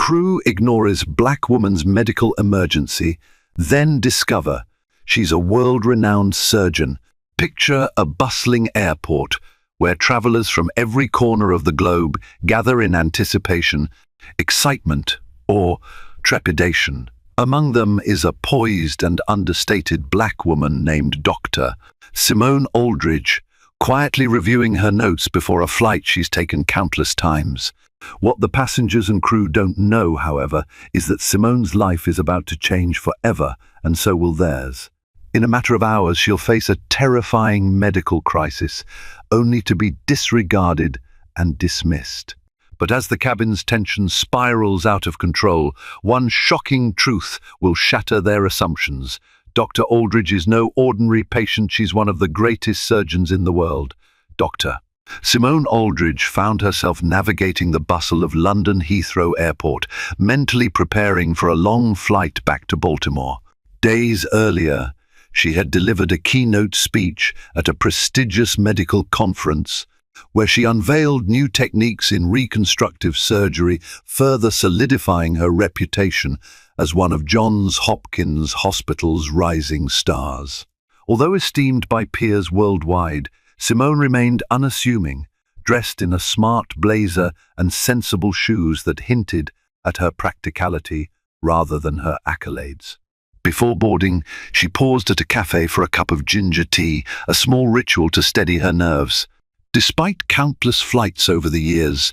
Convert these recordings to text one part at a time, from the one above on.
Crew ignores black woman's medical emergency, then discover she's a world-renowned surgeon. Picture a bustling airport where travelers from every corner of the globe gather in anticipation, excitement, or trepidation. Among them is a poised and understated black woman named Dr. Simone Aldridge, quietly reviewing her notes before a flight she's taken countless times. What the passengers and crew don't know, however, is that Simone's life is about to change forever, and so will theirs. In a matter of hours, she'll face a terrifying medical crisis, only to be disregarded and dismissed. But as the cabin's tension spirals out of control, one shocking truth will shatter their assumptions. Dr. Aldridge is no ordinary patient. She's one of the greatest surgeons in the world. Dr. Simone Aldridge found herself navigating the bustle of London Heathrow Airport, mentally preparing for a long flight back to Baltimore. Days earlier, she had delivered a keynote speech at a prestigious medical conference where she unveiled new techniques in reconstructive surgery, further solidifying her reputation as one of Johns Hopkins Hospital's rising stars. Although esteemed by peers worldwide, Simone remained unassuming, dressed in a smart blazer and sensible shoes that hinted at her practicality rather than her accolades. Before boarding, she paused at a cafe for a cup of ginger tea, a small ritual to steady her nerves. Despite countless flights over the years,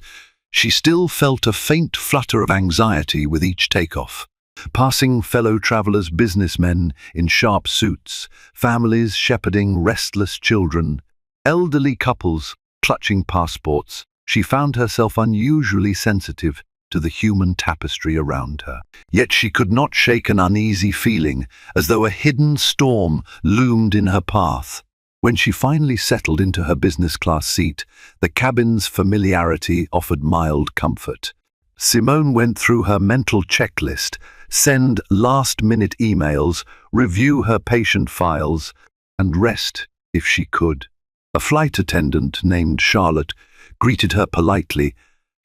she still felt a faint flutter of anxiety with each takeoff. Passing fellow travelers, businessmen in sharp suits, families shepherding restless children, elderly couples clutching passports, she found herself unusually sensitive to the human tapestry around her. Yet she could not shake an uneasy feeling, as though a hidden storm loomed in her path. When she finally settled into her business-class seat, the cabin's familiarity offered mild comfort. Simone went through her mental checklist, send last-minute emails, review her patient files, and rest if she could. A flight attendant named Charlotte greeted her politely,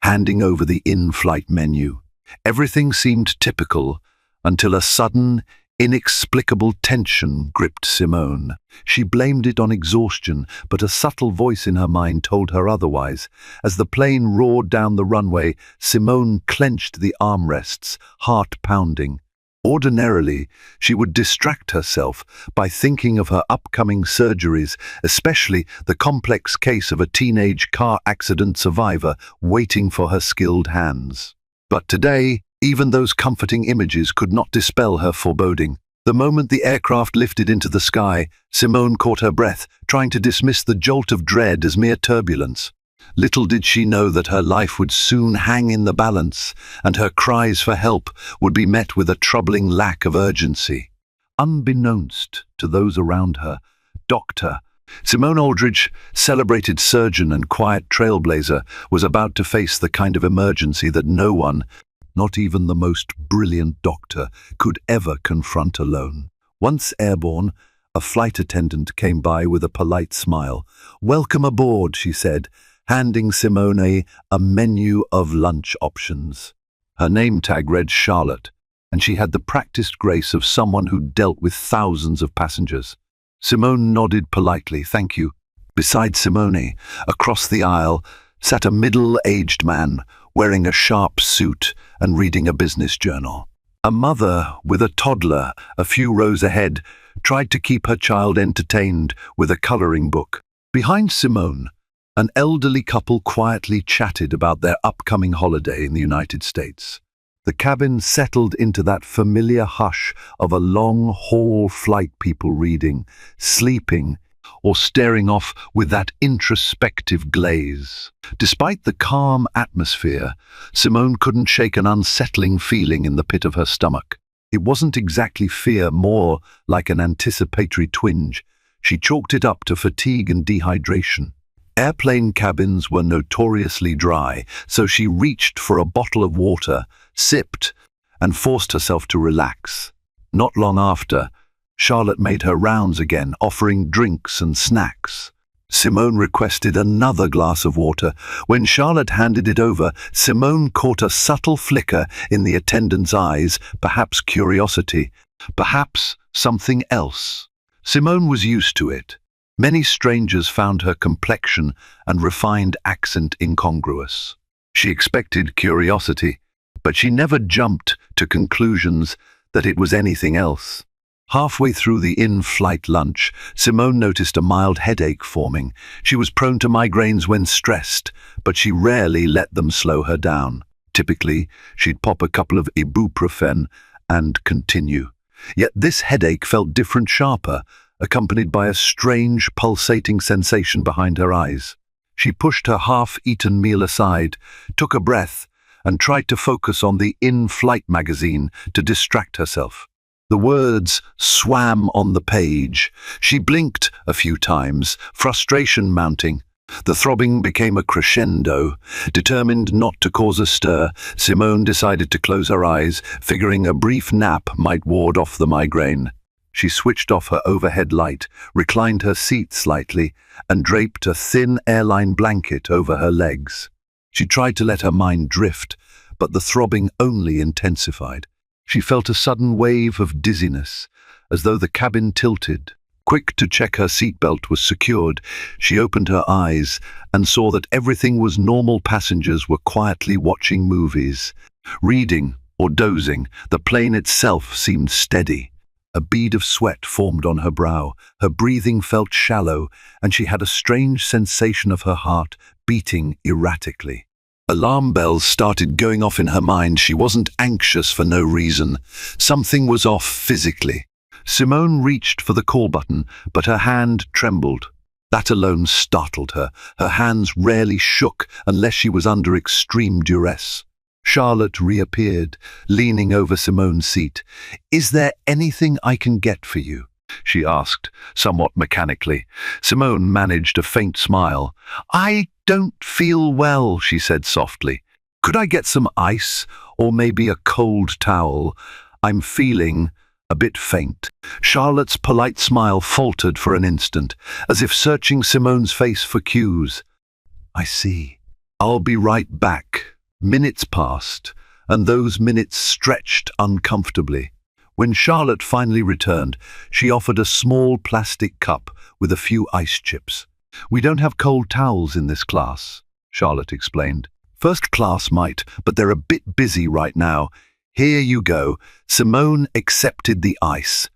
handing over the in-flight menu. Everything seemed typical until a sudden, inexplicable tension gripped Simone. She blamed it on exhaustion, but a subtle voice in her mind told her otherwise. As the plane roared down the runway, Simone clenched the armrests, heart pounding. Ordinarily, she would distract herself by thinking of her upcoming surgeries, especially the complex case of a teenage car accident survivor waiting for her skilled hands. But today, even those comforting images could not dispel her foreboding. The moment the aircraft lifted into the sky, Simone caught her breath, trying to dismiss the jolt of dread as mere turbulence. Little did she know that her life would soon hang in the balance, and her cries for help would be met with a troubling lack of urgency. Unbeknownst to those around her, Dr. Simone Aldridge, celebrated surgeon and quiet trailblazer, was about to face the kind of emergency that no one, not even the most brilliant doctor, could ever confront alone. Once airborne, a flight attendant came by with a polite smile. "Welcome aboard," she said, handing Simone a menu of lunch options. Her name tag read Charlotte, and she had the practiced grace of someone who dealt with thousands of passengers. Simone nodded politely, "Thank you." Beside Simone, across the aisle, sat a middle-aged man wearing a sharp suit and reading a business journal. A mother with a toddler a few rows ahead tried to keep her child entertained with a coloring book. Behind Simone, an elderly couple quietly chatted about their upcoming holiday in the United States. The cabin settled into that familiar hush of a long-haul flight, people reading, sleeping, or staring off with that introspective glaze. Despite the calm atmosphere, Simone couldn't shake an unsettling feeling in the pit of her stomach. It wasn't exactly fear, more like an anticipatory twinge. She chalked it up to fatigue and dehydration. Airplane cabins were notoriously dry, so she reached for a bottle of water, sipped, and forced herself to relax. Not long after, Charlotte made her rounds again, offering drinks and snacks. Simone requested another glass of water. When Charlotte handed it over, Simone caught a subtle flicker in the attendant's eyes, perhaps curiosity, perhaps something else. Simone was used to it. Many strangers found her complexion and refined accent incongruous. She expected curiosity, but she never jumped to conclusions that it was anything else. Halfway through the in-flight lunch, Simone noticed a mild headache forming. She was prone to migraines when stressed, but she rarely let them slow her down. Typically, she'd pop a couple of ibuprofen and continue. Yet this headache felt different, sharper, accompanied by a strange, pulsating sensation behind her eyes. She pushed her half-eaten meal aside, took a breath, and tried to focus on the in-flight magazine to distract herself. The words swam on the page. She blinked a few times, frustration mounting. The throbbing became a crescendo. Determined not to cause a stir, Simone decided to close her eyes, figuring a brief nap might ward off the migraine. She switched off her overhead light, reclined her seat slightly, and draped a thin airline blanket over her legs. She tried to let her mind drift, but the throbbing only intensified. She felt a sudden wave of dizziness, as though the cabin tilted. Quick to check her seatbelt was secured, she opened her eyes and saw that everything was normal. Passengers were quietly watching movies, reading or dozing. The plane itself seemed steady. A bead of sweat formed on her brow. Her breathing felt shallow, and she had a strange sensation of her heart beating erratically. Alarm bells started going off in her mind. She wasn't anxious for no reason. Something was off physically. Simone reached for the call button, but her hand trembled. That alone startled her. Her hands rarely shook unless she was under extreme duress. Charlotte reappeared, leaning over Simone's seat. "Is there anything I can get for you?" she asked, somewhat mechanically. Simone managed a faint smile. "I don't feel well," she said softly. "Could I get some ice, or maybe a cold towel? I'm feeling a bit faint." Charlotte's polite smile faltered for an instant, as if searching Simone's face for cues. "I see. I'll be right back." Minutes passed, and those minutes stretched uncomfortably. When Charlotte finally returned, she offered a small plastic cup with a few ice chips. "We don't have cold towels in this class," Charlotte explained. "First class might, but they're a bit busy right now. Here you go." Simone accepted the ice.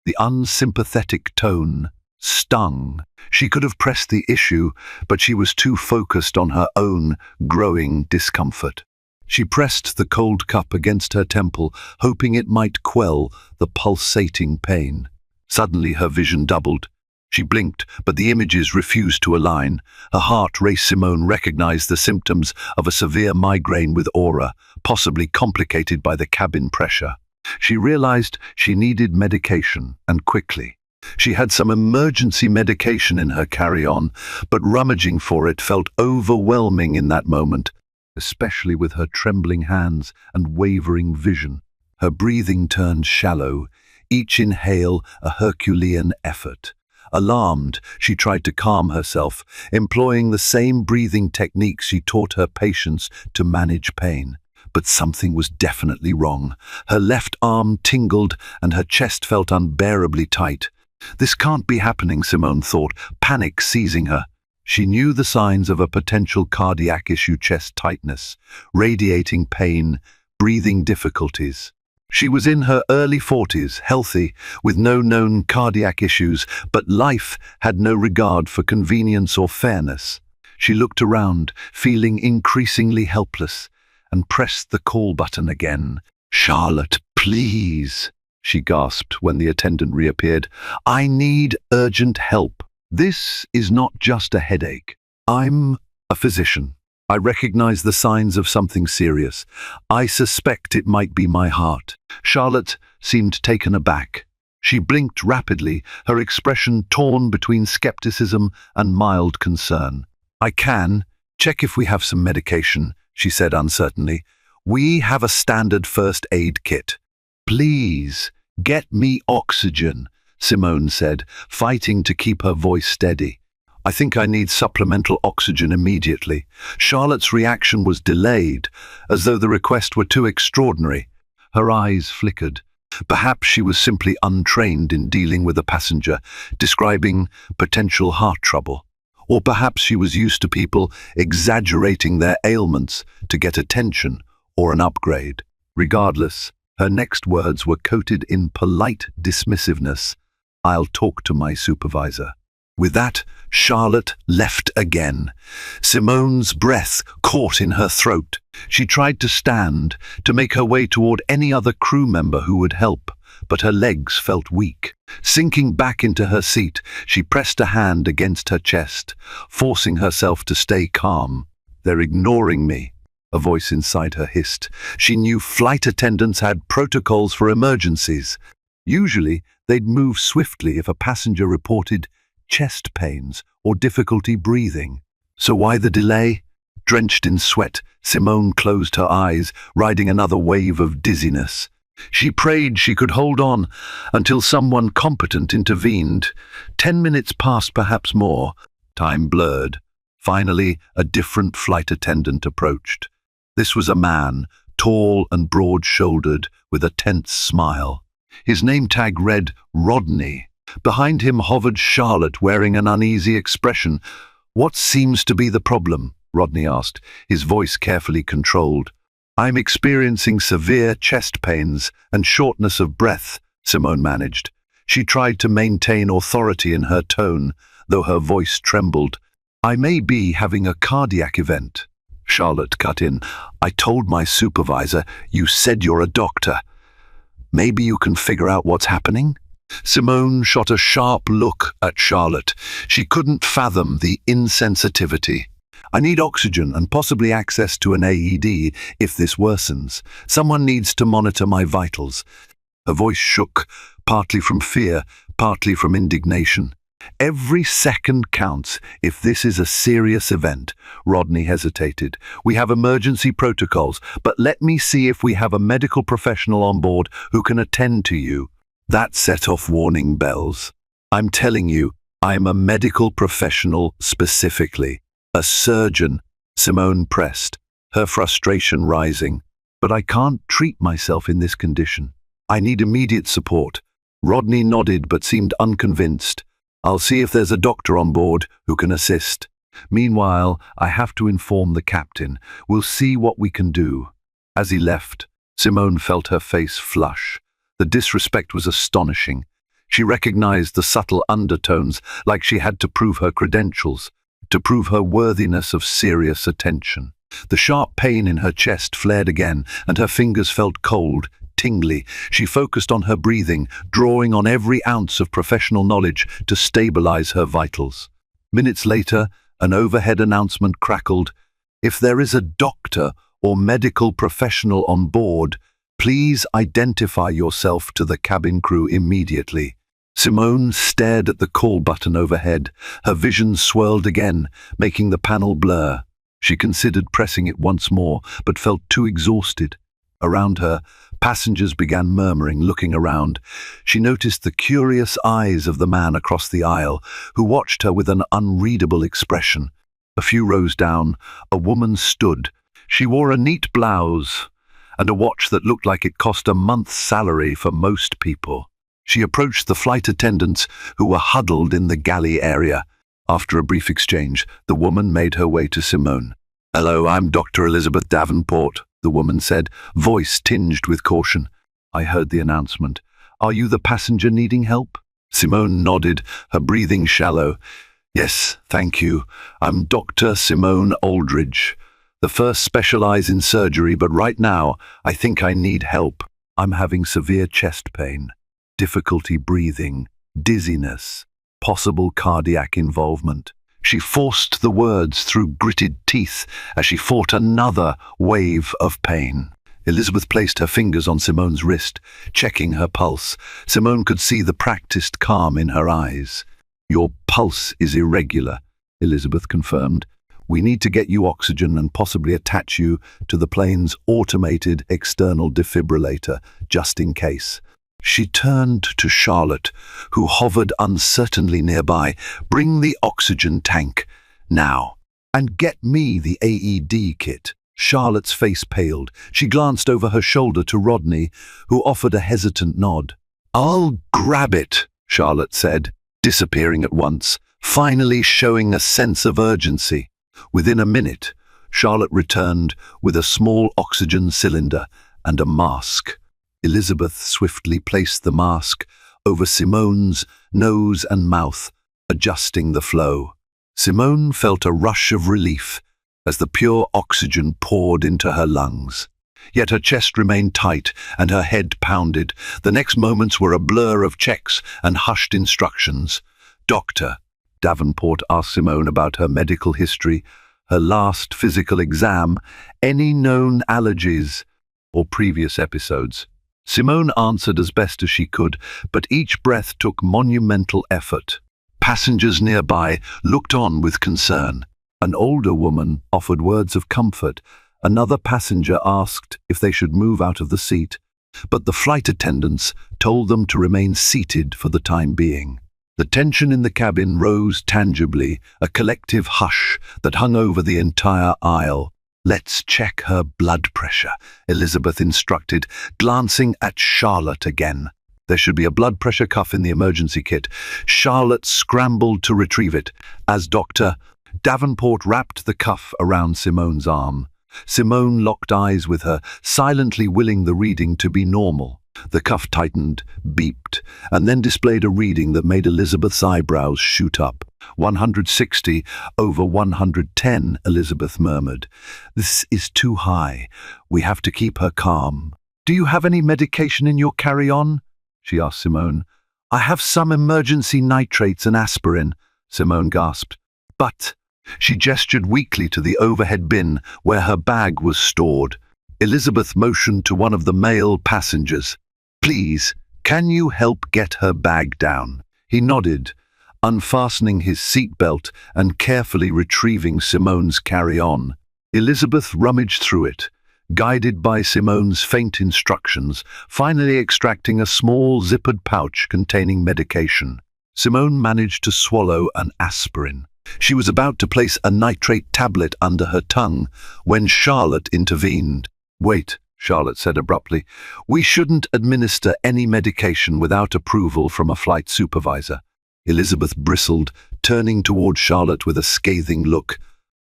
The unsympathetic tone stung. She could have pressed the issue, but she was too focused on her own growing discomfort. She pressed the cold cup against her temple, hoping it might quell the pulsating pain. Suddenly her vision doubled. She blinked, but the images refused to align. Her heart raced. Simone recognized the symptoms of a severe migraine with aura, possibly complicated by the cabin pressure. She realized she needed medication, and quickly. She had some emergency medication in her carry-on, but rummaging for it felt overwhelming in that moment, especially with her trembling hands and wavering vision. Her breathing turned shallow, each inhale a Herculean effort. Alarmed, she tried to calm herself, employing the same breathing techniques she taught her patients to manage pain. But something was definitely wrong. Her left arm tingled and her chest felt unbearably tight. This can't be happening, Simone thought, panic seizing her. She knew the signs of a potential cardiac issue: chest tightness, radiating pain, breathing difficulties. She was in her early 40s, healthy, with no known cardiac issues, but life had no regard for convenience or fairness. She looked around, feeling increasingly helpless, and pressed the call button again. "Charlotte, please," she gasped when the attendant reappeared. "I need urgent help. This is not just a headache. I'm a physician. I recognize the signs of something serious. I suspect it might be my heart." Charlotte seemed taken aback. She blinked rapidly, her expression torn between skepticism and mild concern. "I can check if we have some medication," she said uncertainly. "We have a standard first aid kit." "Please, get me oxygen," Simone said, fighting to keep her voice steady. I think I need supplemental oxygen immediately. Charlotte's reaction was delayed, as though the request were too extraordinary. Her eyes flickered. Perhaps she was simply untrained in dealing with a passenger, describing potential heart trouble. Or perhaps she was used to people exaggerating their ailments to get attention or an upgrade. Regardless, her next words were coated in polite dismissiveness. "I'll talk to my supervisor." With that, Charlotte left again. Simone's breath caught in her throat. She tried to stand, to make her way toward any other crew member who would help, but her legs felt weak. Sinking back into her seat, she pressed a hand against her chest, forcing herself to stay calm. "They're ignoring me," a voice inside her hissed. She knew flight attendants had protocols for emergencies. Usually, they'd move swiftly if a passenger reported chest pains or difficulty breathing. So why the delay? Drenched in sweat, Simone closed her eyes, riding another wave of dizziness. She prayed she could hold on until someone competent intervened. 10 minutes passed, perhaps more. Time blurred. Finally, a different flight attendant approached. This was a man, tall and broad-shouldered, with a tense smile. His name tag read Rodney. Behind him hovered Charlotte, wearing an uneasy expression. "What seems to be the problem?" Rodney asked, his voice carefully controlled. "I'm experiencing severe chest pains and shortness of breath," Simone managed. She tried to maintain authority in her tone, though her voice trembled. "I may be having a cardiac event." Charlotte cut in. "I told my supervisor you said you're a doctor. Maybe you can figure out what's happening?" Simone shot a sharp look at Charlotte. She couldn't fathom the insensitivity. "I need oxygen and possibly access to an AED if this worsens. Someone needs to monitor my vitals." Her voice shook, partly from fear, partly from indignation. "Every second counts if this is a serious event." Rodney hesitated. "We have emergency protocols, but let me see if we have a medical professional on board who can attend to you." That set off warning bells. "I'm telling you, I'm a medical professional specifically. A surgeon," Simone pressed, her frustration rising. "But I can't treat myself in this condition. I need immediate support." Rodney nodded but seemed unconvinced. "I'll see if there's a doctor on board who can assist. Meanwhile, I have to inform the captain. We'll see what we can do." As he left, Simone felt her face flush. The disrespect was astonishing. She recognized the subtle undertones, like she had to prove her credentials, to prove her worthiness of serious attention. The sharp pain in her chest flared again, and her fingers felt cold, tingly. She focused on her breathing, drawing on every ounce of professional knowledge to stabilize her vitals. Minutes later, an overhead announcement crackled. "If there is a doctor or medical professional on board, please identify yourself to the cabin crew immediately." Simone stared at the call button overhead. Her vision swirled again, making the panel blur. She considered pressing it once more, but felt too exhausted. Around her, passengers began murmuring, looking around. She noticed the curious eyes of the man across the aisle, who watched her with an unreadable expression. A few rows down, a woman stood. She wore a neat blouse and a watch that looked like it cost a month's salary for most people. She approached the flight attendants who were huddled in the galley area. After a brief exchange, the woman made her way to Simone. "Hello, I'm Dr. Elizabeth Davenport," the woman said, voice tinged with caution. "I heard the announcement. Are you the passenger needing help?" Simone nodded, her breathing shallow. "Yes, thank you. I'm Dr. Simone Aldridge. The first specialize in surgery, but right now I think I need help. I'm having severe chest pain, difficulty breathing, dizziness, possible cardiac involvement." She forced the words through gritted teeth as she fought another wave of pain. Elizabeth placed her fingers on Simone's wrist, checking her pulse. Simone could see the practiced calm in her eyes. "Your pulse is irregular," Elizabeth confirmed. "We need to get you oxygen and possibly attach you to the plane's automated external defibrillator, just in case." She turned to Charlotte, who hovered uncertainly nearby. "Bring the oxygen tank, now. And get me the AED kit." Charlotte's face paled. She glanced over her shoulder to Rodney, who offered a hesitant nod. "I'll grab it," Charlotte said, disappearing at once, finally showing a sense of urgency. Within a minute, Charlotte returned with a small oxygen cylinder and a mask. Elizabeth swiftly placed the mask over Simone's nose and mouth, adjusting the flow. Simone felt a rush of relief as the pure oxygen poured into her lungs. Yet her chest remained tight and her head pounded. The next moments were a blur of checks and hushed instructions. "Doctor," Davenport asked Simone about her medical history, her last physical exam, any known allergies or previous episodes. Simone answered as best as she could, but each breath took monumental effort. Passengers nearby looked on with concern. An older woman offered words of comfort. Another passenger asked if they should move out of the seat, but the flight attendants told them to remain seated for the time being. The tension in the cabin rose tangibly, a collective hush that hung over the entire aisle. "Let's check her blood pressure," Elizabeth instructed, glancing at Charlotte again. There should be a blood pressure cuff in the emergency kit. Charlotte scrambled to retrieve it, as Dr. Davenport wrapped the cuff around Simone's arm. Simone locked eyes with her, silently willing the reading to be normal. The cuff tightened, beeped, and then displayed a reading that made Elizabeth's eyebrows shoot up. 160 over 110, Elizabeth murmured. "This is too high. We have to keep her calm." "Do you have any medication in your carry-on?" she asked Simone. "I have some emergency nitrates and aspirin," Simone gasped. "But—" She gestured weakly to the overhead bin where her bag was stored. Elizabeth motioned to one of the male passengers. "Please, can you help get her bag down?" He nodded, unfastening his seatbelt and carefully retrieving Simone's carry-on. Elizabeth rummaged through it, guided by Simone's faint instructions, finally extracting a small zippered pouch containing medication. Simone managed to swallow an aspirin. She was about to place a nitrate tablet under her tongue when Charlotte intervened. "Wait," Charlotte said abruptly. "We shouldn't administer any medication without approval from a flight supervisor." Elizabeth bristled, turning toward Charlotte with a scathing look.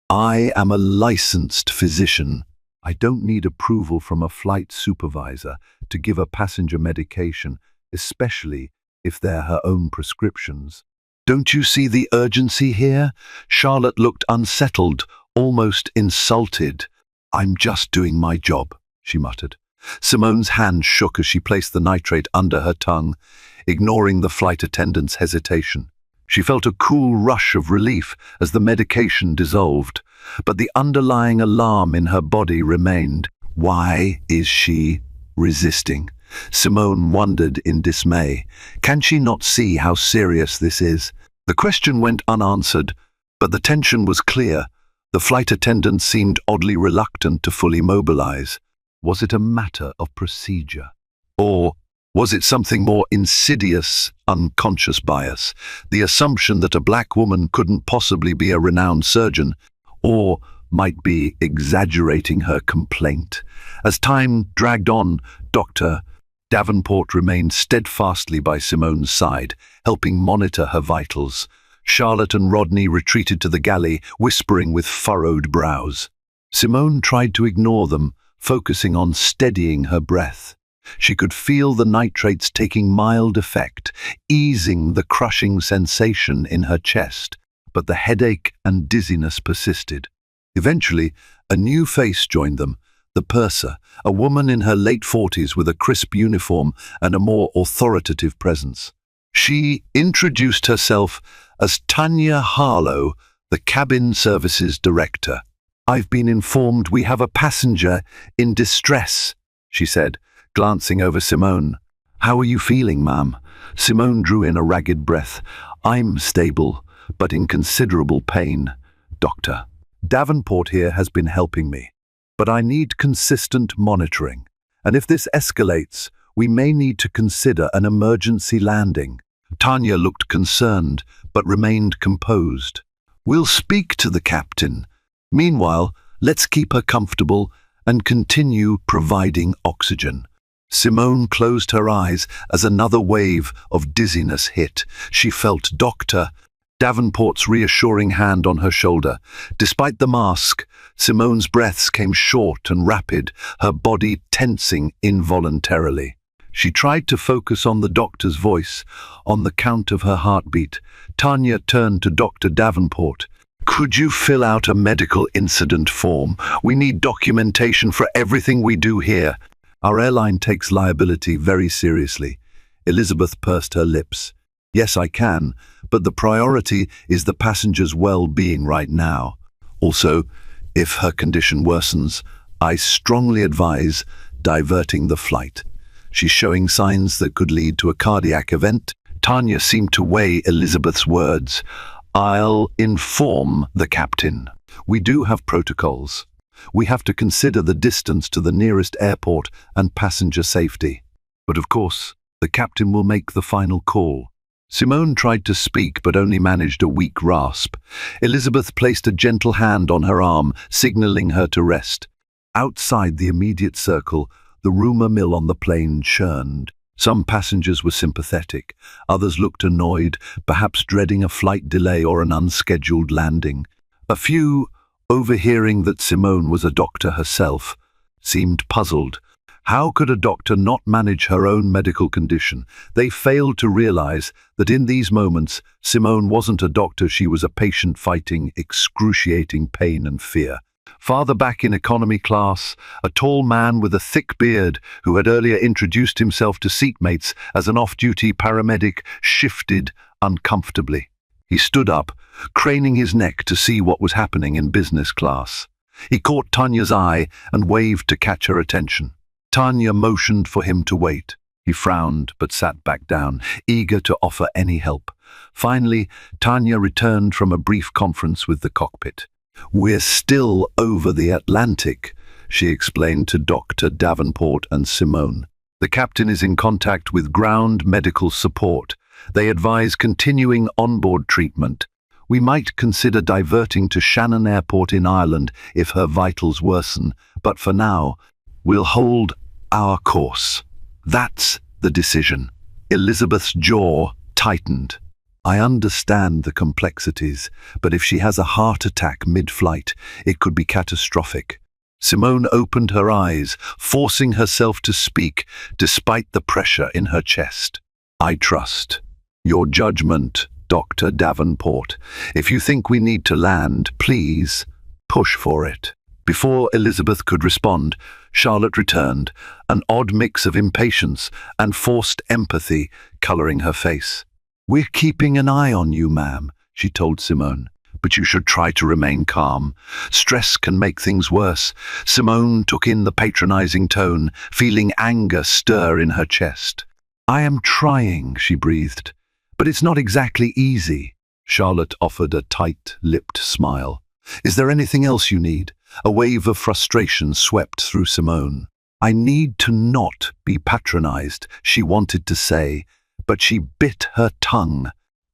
"I am a licensed physician. I don't need approval from a flight supervisor to give a passenger medication, especially if they're her own prescriptions." "Don't you see the urgency here?" Charlotte looked unsettled, almost insulted. "I'm just doing my job," she muttered. Simone's hand shook as she placed the nitrate under her tongue, ignoring the flight attendant's hesitation. She felt a cool rush of relief as the medication dissolved, but the underlying alarm in her body remained. Why is she resisting? Simone wondered in dismay. Can she not see how serious this is? The question went unanswered, but the tension was clear. The flight attendant seemed oddly reluctant to fully mobilize. Was it a matter of procedure? Or was it something more insidious, unconscious bias? The assumption that a black woman couldn't possibly be a renowned surgeon, or might be exaggerating her complaint. As time dragged on, Dr. Davenport remained steadfastly by Simone's side, helping monitor her vitals. Charlotte and Rodney retreated to the galley, whispering with furrowed brows. Simone tried to ignore them, focusing on steadying her breath. She could feel the nitrates taking mild effect, easing the crushing sensation in her chest, but the headache and dizziness persisted. Eventually, a new face joined them, the purser, a woman in her late 40s with a crisp uniform and a more authoritative presence. She introduced herself as Tanya Harlow, the cabin services director. "I've been informed we have a passenger in distress," she said, glancing over Simone. "How are you feeling, ma'am?" Simone drew in a ragged breath. "I'm stable, but in considerable pain, Doctor. Davenport here has been helping me, but I need consistent monitoring, and if this escalates, We may need to consider an emergency landing." Tanya looked concerned, but remained composed. "We'll speak to the captain. Meanwhile, let's keep her comfortable and continue providing oxygen." Simone closed her eyes as another wave of dizziness hit. She felt Dr. Davenport's reassuring hand on her shoulder. Despite the mask, Simone's breaths came short and rapid, her body tensing involuntarily. She tried to focus on the doctor's voice, on the count of her heartbeat. Tanya turned to Dr. Davenport. "Could you fill out a medical incident form? We need documentation for everything we do here." "Our airline takes liability very seriously." Elizabeth pursed her lips. "Yes, I can, but the priority is the passenger's well-being right now. Also, if her condition worsens, I strongly advise diverting the flight. She's showing signs that could lead to a cardiac event." Tanya seemed to weigh Elizabeth's words. "I'll inform the captain. We do have protocols. We have to consider the distance to the nearest airport and passenger safety. But of course, the captain will make the final call." Simone tried to speak but only managed a weak rasp. Elizabeth placed a gentle hand on her arm, signaling her to rest. Outside the immediate circle, the rumour mill on the plane churned. Some passengers were sympathetic, others looked annoyed, perhaps dreading a flight delay or an unscheduled landing. A few, overhearing that Simone was a doctor herself, seemed puzzled. How could a doctor not manage her own medical condition? They failed to realize that in these moments, Simone wasn't a doctor, she was a patient fighting excruciating pain and fear. Farther back in economy class, a tall man with a thick beard, who had earlier introduced himself to seatmates as an off-duty paramedic, shifted uncomfortably. He stood up, craning his neck to see what was happening in business class. He caught Tanya's eye and waved to catch her attention. Tanya motioned for him to wait. He frowned but sat back down, eager to offer any help. Finally, Tanya returned from a brief conference with the cockpit. "We're still over the Atlantic," she explained to Dr. Davenport and Simone. "The captain is in contact with ground medical support. They advise continuing onboard treatment. We might consider diverting to Shannon Airport in Ireland if her vitals worsen, but for now, we'll hold our course." "That's the decision." Elizabeth's jaw tightened. "I understand the complexities, but if she has a heart attack mid-flight, it could be catastrophic." Simone opened her eyes, forcing herself to speak despite the pressure in her chest. "I trust your judgment, Dr. Davenport. If you think we need to land, please push for it." Before Elizabeth could respond, Charlotte returned, an odd mix of impatience and forced empathy coloring her face. "We're keeping an eye on you, ma'am," she told Simone, "but you should try to remain calm. Stress can make things worse." Simone took in the patronizing tone, feeling anger stir in her chest. "I am trying," she breathed, "but it's not exactly easy." Charlotte offered a tight-lipped smile. "Is there anything else you need?" A wave of frustration swept through Simone. "I need to not be patronized," she wanted to say, but she bit her tongue.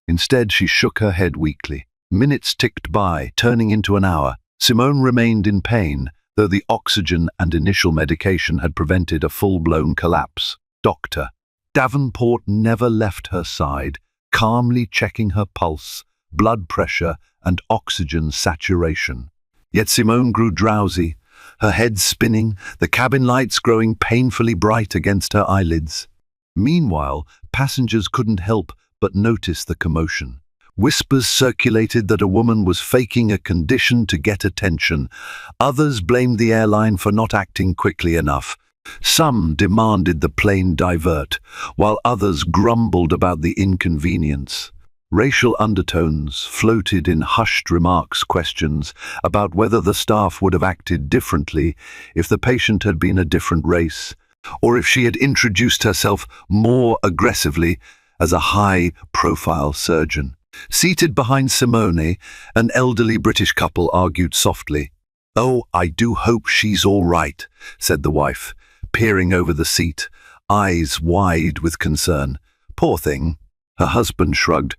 Instead, she shook her head weakly. Minutes ticked by, turning into an hour. Simone remained in pain, though the oxygen and initial medication had prevented a full-blown collapse. Dr. Davenport never left her side, calmly checking her pulse, blood pressure, and oxygen saturation. Yet Simone grew drowsy, her head spinning, the cabin lights growing painfully bright against her eyelids. Meanwhile, passengers couldn't help but notice the commotion. Whispers circulated that a woman was faking a condition to get attention. Others blamed the airline for not acting quickly enough. Some demanded the plane divert, while others grumbled about the inconvenience. Racial undertones floated in hushed remarks, questions about whether the staff would have acted differently if the patient had been a different race, or if she had introduced herself more aggressively as a high-profile surgeon. Seated behind Simone, an elderly British couple argued softly. "Oh, I do hope she's all right," said the wife, peering over the seat, eyes wide with concern. Poor thing. Her husband shrugged.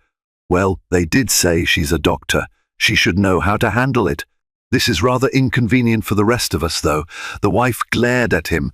Well, they did say she's a doctor. She should know how to handle it. This is rather inconvenient for the rest of us, though. The wife glared at him.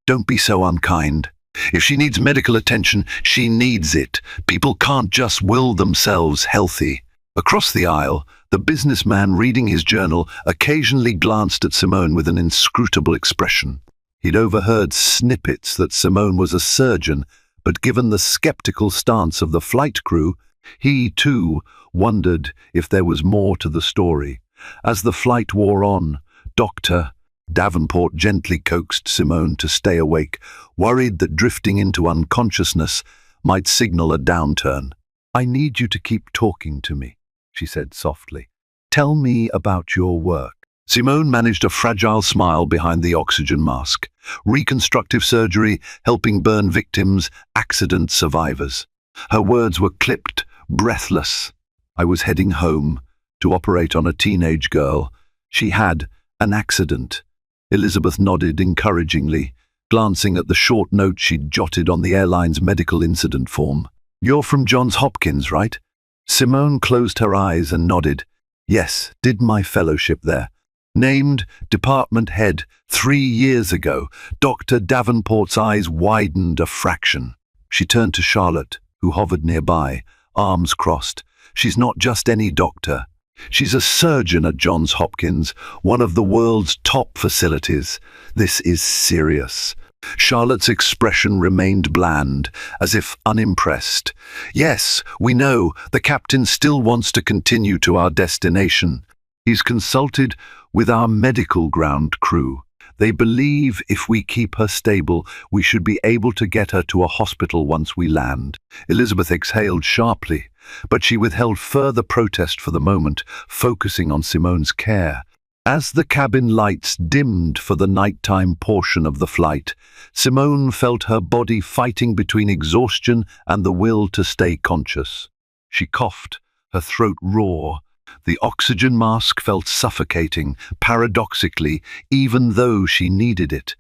Don't be so unkind. If she needs medical attention, she needs it. People can't just will themselves healthy. Across the aisle, the businessman reading his journal occasionally glanced at Simone with an inscrutable expression. He'd overheard snippets that Simone was a surgeon, but given the skeptical stance of the flight crew, he, too, wondered if there was more to the story. As the flight wore on, Dr. Davenport gently coaxed Simone to stay awake, worried that drifting into unconsciousness might signal a downturn. I need you to keep talking to me, she said softly. Tell me about your work. Simone managed a fragile smile behind the oxygen mask. Reconstructive surgery, helping burn victims, accident survivors. Her words were clipped, breathless. I was heading home to operate on a teenage girl. She had an accident. Elizabeth nodded encouragingly, glancing at the short note she'd jotted on the airline's medical incident form. You're from Johns Hopkins, right? Simone closed her eyes and nodded. Yes, did my fellowship there. Named department head 3 years ago. Dr. Davenport's eyes widened a fraction. She turned to Charlotte, who hovered nearby, arms crossed. She's not just any doctor. She's a surgeon at Johns Hopkins, one of the world's top facilities. This is serious. Charlotte's expression remained bland, as if unimpressed. Yes, we know, the captain still wants to continue to our destination. He's consulted with our medical ground crew. They believe if we keep her stable, we should be able to get her to a hospital once we land. Elizabeth exhaled sharply, but she withheld further protest for the moment, focusing on Simone's care. As the cabin lights dimmed for the nighttime portion of the flight, Simone felt her body fighting between exhaustion and the will to stay conscious. She coughed, her throat raw. The oxygen mask felt suffocating, paradoxically, even though she needed it.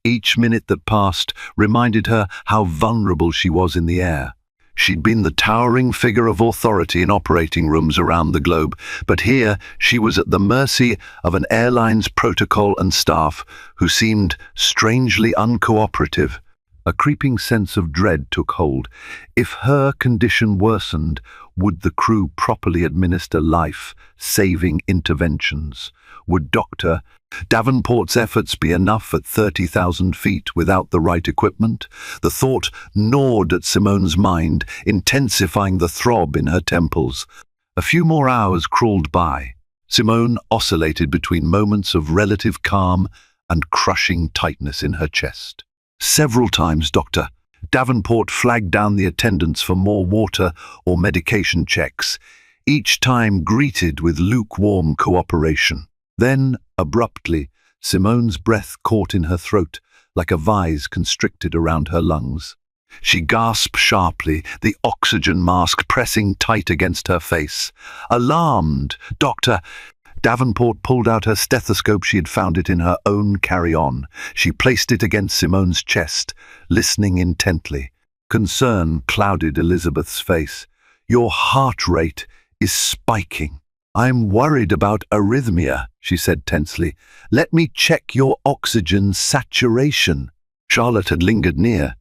Each minute that passed reminded her how vulnerable she was in the air. She'd been the towering figure of authority in operating rooms around the globe, but here she was at the mercy of an airline's protocol and staff who seemed strangely uncooperative. A creeping sense of dread took hold. If her condition worsened, would the crew properly administer life-saving interventions? Would Dr. Davenport's efforts be enough at 30,000 feet without the right equipment? The thought gnawed at Simone's mind, intensifying the throb in her temples. A few more hours crawled by. Simone oscillated between moments of relative calm and crushing tightness in her chest. Several times, Dr. Davenport flagged down the attendants for more water or medication checks, each time greeted with lukewarm cooperation. Then, abruptly, Simone's breath caught in her throat, like a vise constricted around her lungs. She gasped sharply, the oxygen mask pressing tight against her face. Alarmed, Dr. Davenport pulled out her stethoscope. She had found it in her own carry-on. She placed it against Simone's chest, listening intently. Concern clouded Elizabeth's face. Your heart rate is spiking. I'm worried about arrhythmia, she said tensely. Let me check your oxygen saturation. Charlotte had lingered near.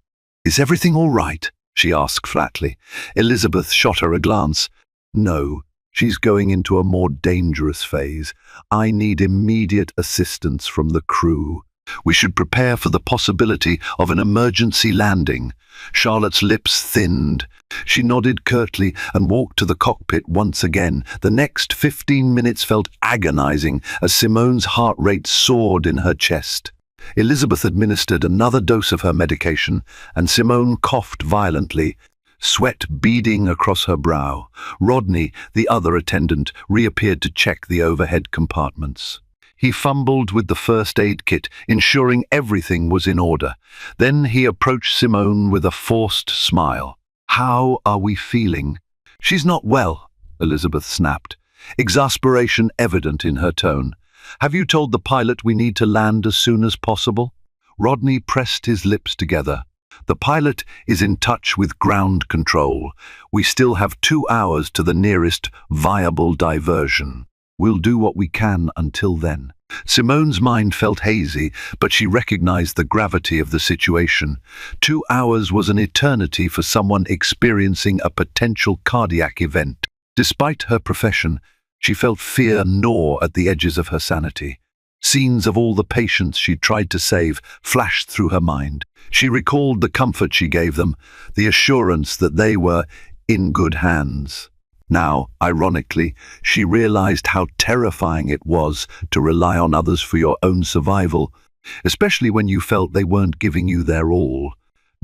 Is everything all right? She asked flatly. Elizabeth shot her a glance. No. She's going into a more dangerous phase. I need immediate assistance from the crew. We should prepare for the possibility of an emergency landing. Charlotte's lips thinned. She nodded curtly and walked to the cockpit once again. The next 15 minutes felt agonizing as Simone's heart rate soared in her chest. Elizabeth administered another dose of her medication, and Simone coughed violently, sweat beading across her brow. Rodney, the other attendant, reappeared to check the overhead compartments. He fumbled with the first aid kit, ensuring everything was in order. Then he approached Simone with a forced smile. How are we feeling? She's not well, Elizabeth snapped, exasperation evident in her tone. Have you told the pilot we need to land as soon as possible? Rodney pressed his lips together. The pilot is in touch with ground control. We still have 2 hours to the nearest viable diversion. We'll do what we can until then. Simone's mind felt hazy, but she recognized the gravity of the situation. 2 hours was an eternity for someone experiencing a potential cardiac event. Despite her profession, she felt fear gnaw at the edges of her sanity. Scenes of all the patients she'd tried to save flashed through her mind. She recalled the comfort she gave them, the assurance that they were in good hands. Now, ironically, she realized how terrifying it was to rely on others for your own survival, especially when you felt they weren't giving you their all.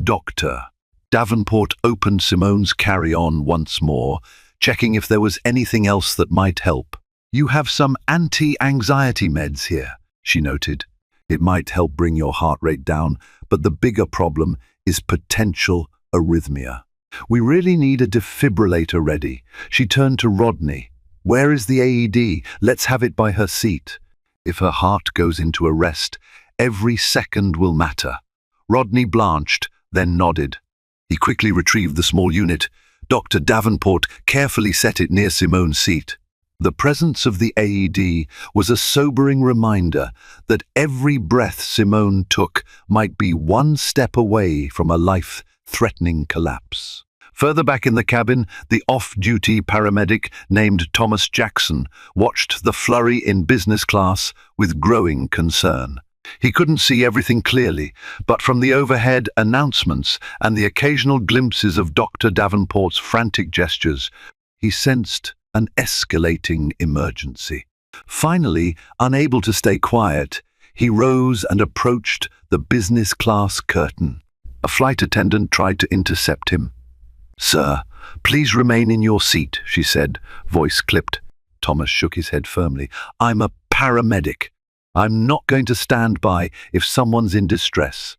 Doctor. Davenport opened Simone's carry-on once more, checking if there was anything else that might help. You have some anti-anxiety meds here, she noted. It might help bring your heart rate down, but the bigger problem is potential arrhythmia. We really need a defibrillator ready. She turned to Rodney. Where is the AED? Let's have it by her seat. If her heart goes into arrest, every second will matter. Rodney blanched, then nodded. He quickly retrieved the small unit. Dr. Davenport carefully set it near Simone's seat. The presence of the AED was a sobering reminder that every breath Simone took might be one step away from a life-threatening collapse. Further back in the cabin, the off-duty paramedic named Thomas Jackson watched the flurry in business class with growing concern. He couldn't see everything clearly, but from the overhead announcements and the occasional glimpses of Dr. Davenport's frantic gestures, he sensed an escalating emergency. Finally, unable to stay quiet, he rose and approached the business class curtain. A flight attendant tried to intercept him. "Sir, please remain in your seat," she said, voice clipped. Thomas shook his head firmly. "I'm a paramedic. I'm not going to stand by if someone's in distress.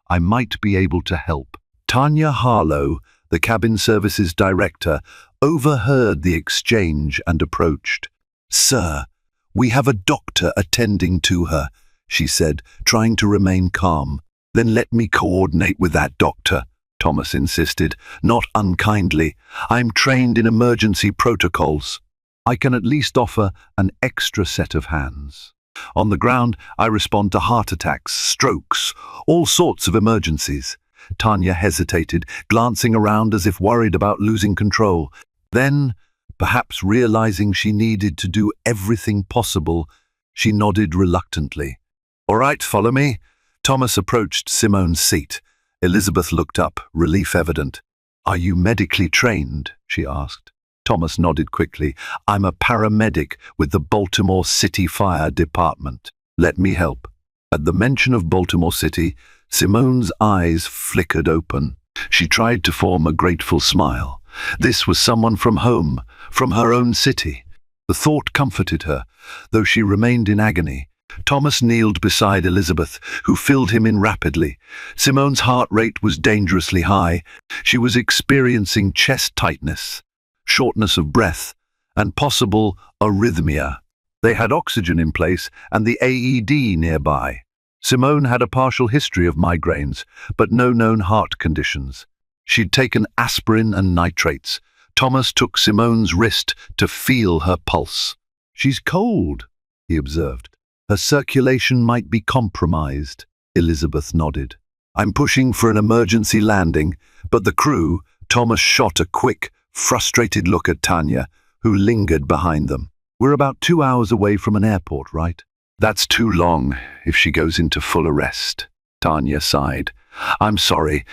I might be able to help." Tanya Harlow, the cabin services director, overheard the exchange and approached. "Sir, we have a doctor attending to her," she said, trying to remain calm. "Then let me coordinate with that doctor," Thomas insisted, not unkindly. "I'm trained in emergency protocols. I can at least offer an extra set of hands. On the ground, I respond to heart attacks, strokes, all sorts of emergencies." Tanya hesitated, glancing around as if worried about losing control. Then, perhaps realizing she needed to do everything possible, she nodded reluctantly. "All right, follow me." Thomas approached Simone's seat. Elizabeth looked up, relief evident. "Are you medically trained?" she asked. Thomas nodded quickly. "I'm a paramedic with the Baltimore City Fire Department. Let me help." At the mention of Baltimore City, Simone's eyes flickered open. She tried to form a grateful smile. This was someone from home, from her own city. The thought comforted her, though she remained in agony. Thomas kneeled beside Elizabeth, who filled him in rapidly. Simone's heart rate was dangerously high. She was experiencing chest tightness, shortness of breath, and possible arrhythmia. They had oxygen in place and the AED nearby. Simone had a partial history of migraines, but no known heart conditions. She'd taken aspirin and nitrates. Thomas took Simone's wrist to feel her pulse. "She's cold," he observed. "Her circulation might be compromised." Elizabeth nodded. "I'm pushing for an emergency landing, but the crew..." Thomas shot a quick, frustrated look at Tanya, who lingered behind them. "We're about 2 hours away from an airport, right?" "That's too long if she goes into full arrest," Tanya sighed. "I'm sorry.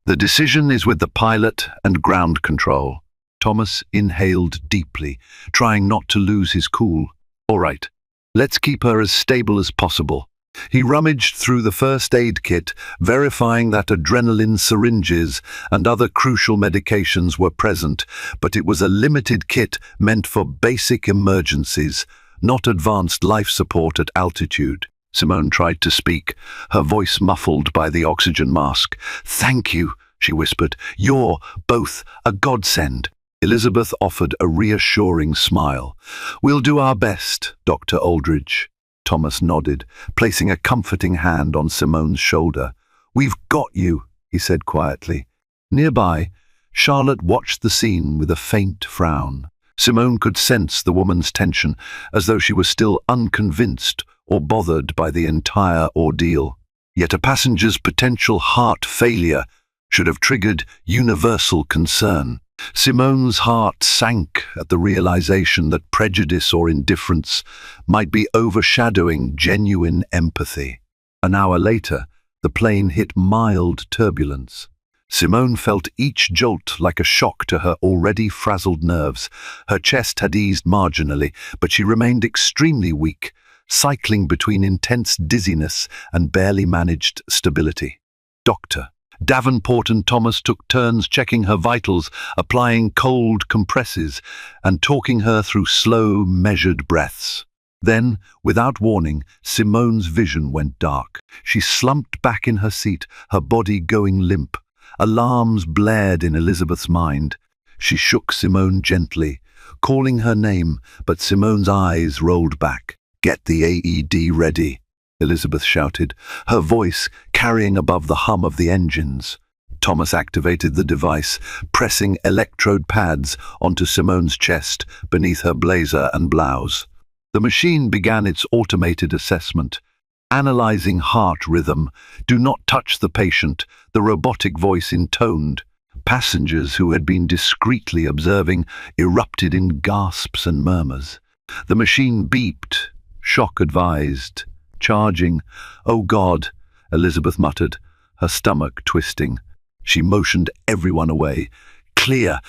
The decision is with the pilot and ground control." Thomas inhaled deeply, trying not to lose his cool. "All right. Let's keep her as stable as possible." He rummaged through the first aid kit, verifying that adrenaline syringes and other crucial medications were present, but it was a limited kit meant for basic emergencies, not advanced life support at altitude. Simone tried to speak, her voice muffled by the oxygen mask. "Thank you," she whispered. "You're both a godsend." Elizabeth offered a reassuring smile. "We'll do our best, Dr. Aldridge." Thomas nodded, placing a comforting hand on Simone's shoulder. "We've got you," he said quietly. Nearby, Charlotte watched the scene with a faint frown. Simone could sense the woman's tension, as though she was still unconvinced or bothered by the entire ordeal. Yet a passenger's potential heart failure should have triggered universal concern. Simone's heart sank at the realization that prejudice or indifference might be overshadowing genuine empathy. An hour later, the plane hit mild turbulence. Simone felt each jolt like a shock to her already frazzled nerves. Her chest had eased marginally, but she remained extremely weak, cycling between intense dizziness and barely managed stability. Dr. Davenport and Thomas took turns checking her vitals, applying cold compresses, and talking her through slow, measured breaths. Then, without warning, Simone's vision went dark. She slumped back in her seat, her body going limp. Alarms blared in Elizabeth's mind. She shook Simone gently, calling her name, but Simone's eyes rolled back. "Get the AED ready," Elizabeth shouted, her voice carrying above the hum of the engines. Thomas activated the device, pressing electrode pads onto Simone's chest beneath her blazer and blouse. The machine began its automated assessment. Analyzing heart rhythm. "Do not touch the patient," the robotic voice intoned. Passengers who had been discreetly observing erupted in gasps and murmurs. The machine beeped, shock advised. "Charging." "Oh God," Elizabeth muttered, her stomach twisting. She motioned everyone away. "Clear."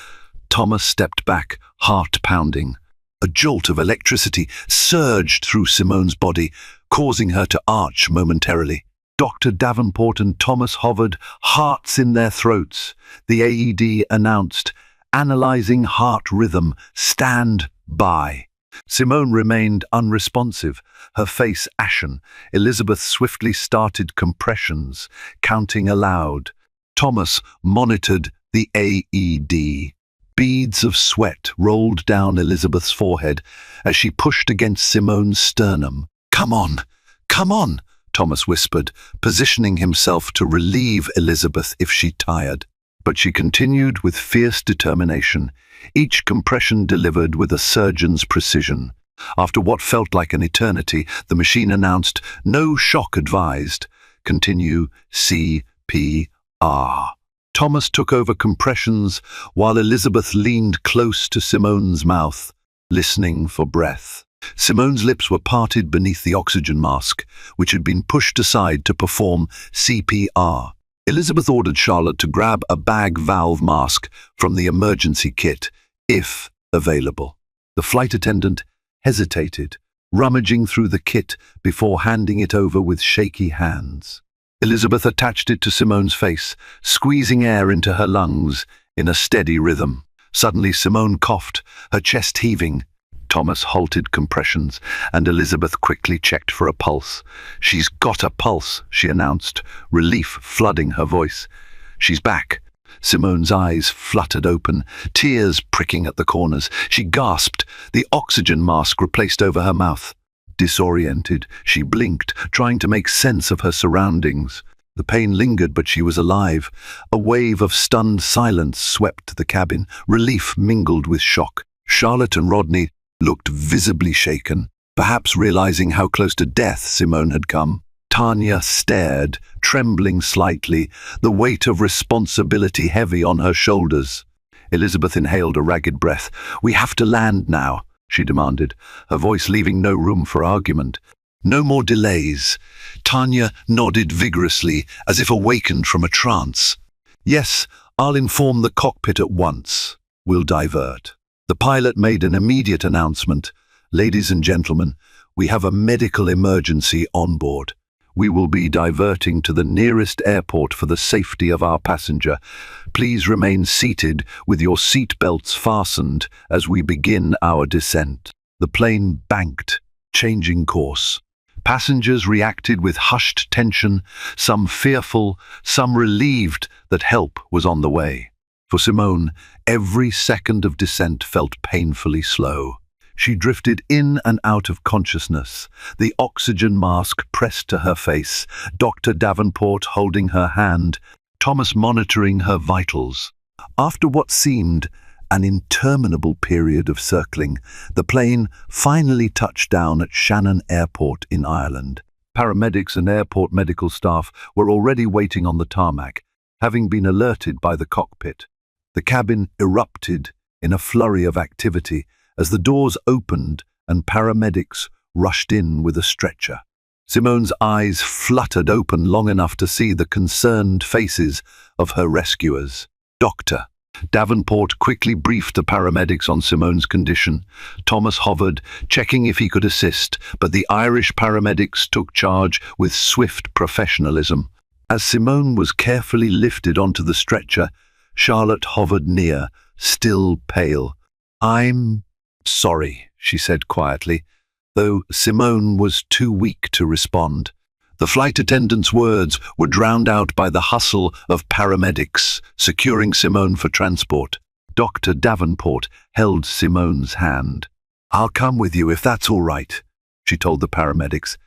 Thomas stepped back, heart pounding. A jolt of electricity surged through Simone's body, causing her to arch momentarily. Dr. Davenport and Thomas hovered, hearts in their throats. The AED announced, "Analyzing heart rhythm. Stand by." Simone remained unresponsive, her face ashen. Elizabeth swiftly started compressions, counting aloud. Thomas monitored the AED. Beads of sweat rolled down Elizabeth's forehead as she pushed against Simone's sternum. "Come on, come on," Thomas whispered, positioning himself to relieve Elizabeth if she tired. But she continued with fierce determination, each compression delivered with a surgeon's precision. After what felt like an eternity, the machine announced, "No shock advised. Continue CPR." Thomas took over compressions while Elizabeth leaned close to Simone's mouth, listening for breath. Simone's lips were parted beneath the oxygen mask, which had been pushed aside to perform CPR. Elizabeth ordered Charlotte to grab a bag valve mask from the emergency kit, if available. The flight attendant hesitated, rummaging through the kit before handing it over with shaky hands. Elizabeth attached it to Simone's face, squeezing air into her lungs in a steady rhythm. Suddenly Simone coughed, her chest heaving. Thomas halted compressions, and Elizabeth quickly checked for a pulse. "She's got a pulse," she announced, relief flooding her voice. "She's back." Simone's eyes fluttered open, tears pricking at the corners. She gasped, the oxygen mask replaced over her mouth. Disoriented, she blinked, trying to make sense of her surroundings. The pain lingered, but she was alive. A wave of stunned silence swept the cabin, relief mingled with shock. Charlotte and Rodney looked visibly shaken, perhaps realizing how close to death Simone had come. Tanya stared, trembling slightly, the weight of responsibility heavy on her shoulders. Elizabeth inhaled a ragged breath. "We have to land now," she demanded, her voice leaving no room for argument. "No more delays." Tanya nodded vigorously, as if awakened from a trance. "Yes, I'll inform the cockpit at once. We'll divert." The pilot made an immediate announcement. "Ladies and gentlemen, we have a medical emergency on board. We will be diverting to the nearest airport for the safety of our passenger. Please remain seated with your seat belts fastened as we begin our descent." The plane banked, changing course. Passengers reacted with hushed tension, some fearful, some relieved that help was on the way. For Simone, every second of descent felt painfully slow. She drifted in and out of consciousness, the oxygen mask pressed to her face, Dr. Davenport holding her hand. Thomas monitoring her vitals. After what seemed an interminable period of circling, the plane finally touched down at Shannon Airport in Ireland. Paramedics and airport medical staff were already waiting on the tarmac, having been alerted by the cockpit. The cabin erupted in a flurry of activity as the doors opened and paramedics rushed in with a stretcher. Simone's eyes fluttered open long enough to see the concerned faces of her rescuers. Doctor Davenport quickly briefed the paramedics on Simone's condition. Thomas hovered, checking if he could assist, but the Irish paramedics took charge with swift professionalism. As Simone was carefully lifted onto the stretcher, Charlotte hovered near, still pale. "I'm sorry," she said quietly, though Simone was too weak to respond. The flight attendant's words were drowned out by the hustle of paramedics, securing Simone for transport. Dr. Davenport held Simone's hand. "I'll come with you if that's all right," she told the paramedics.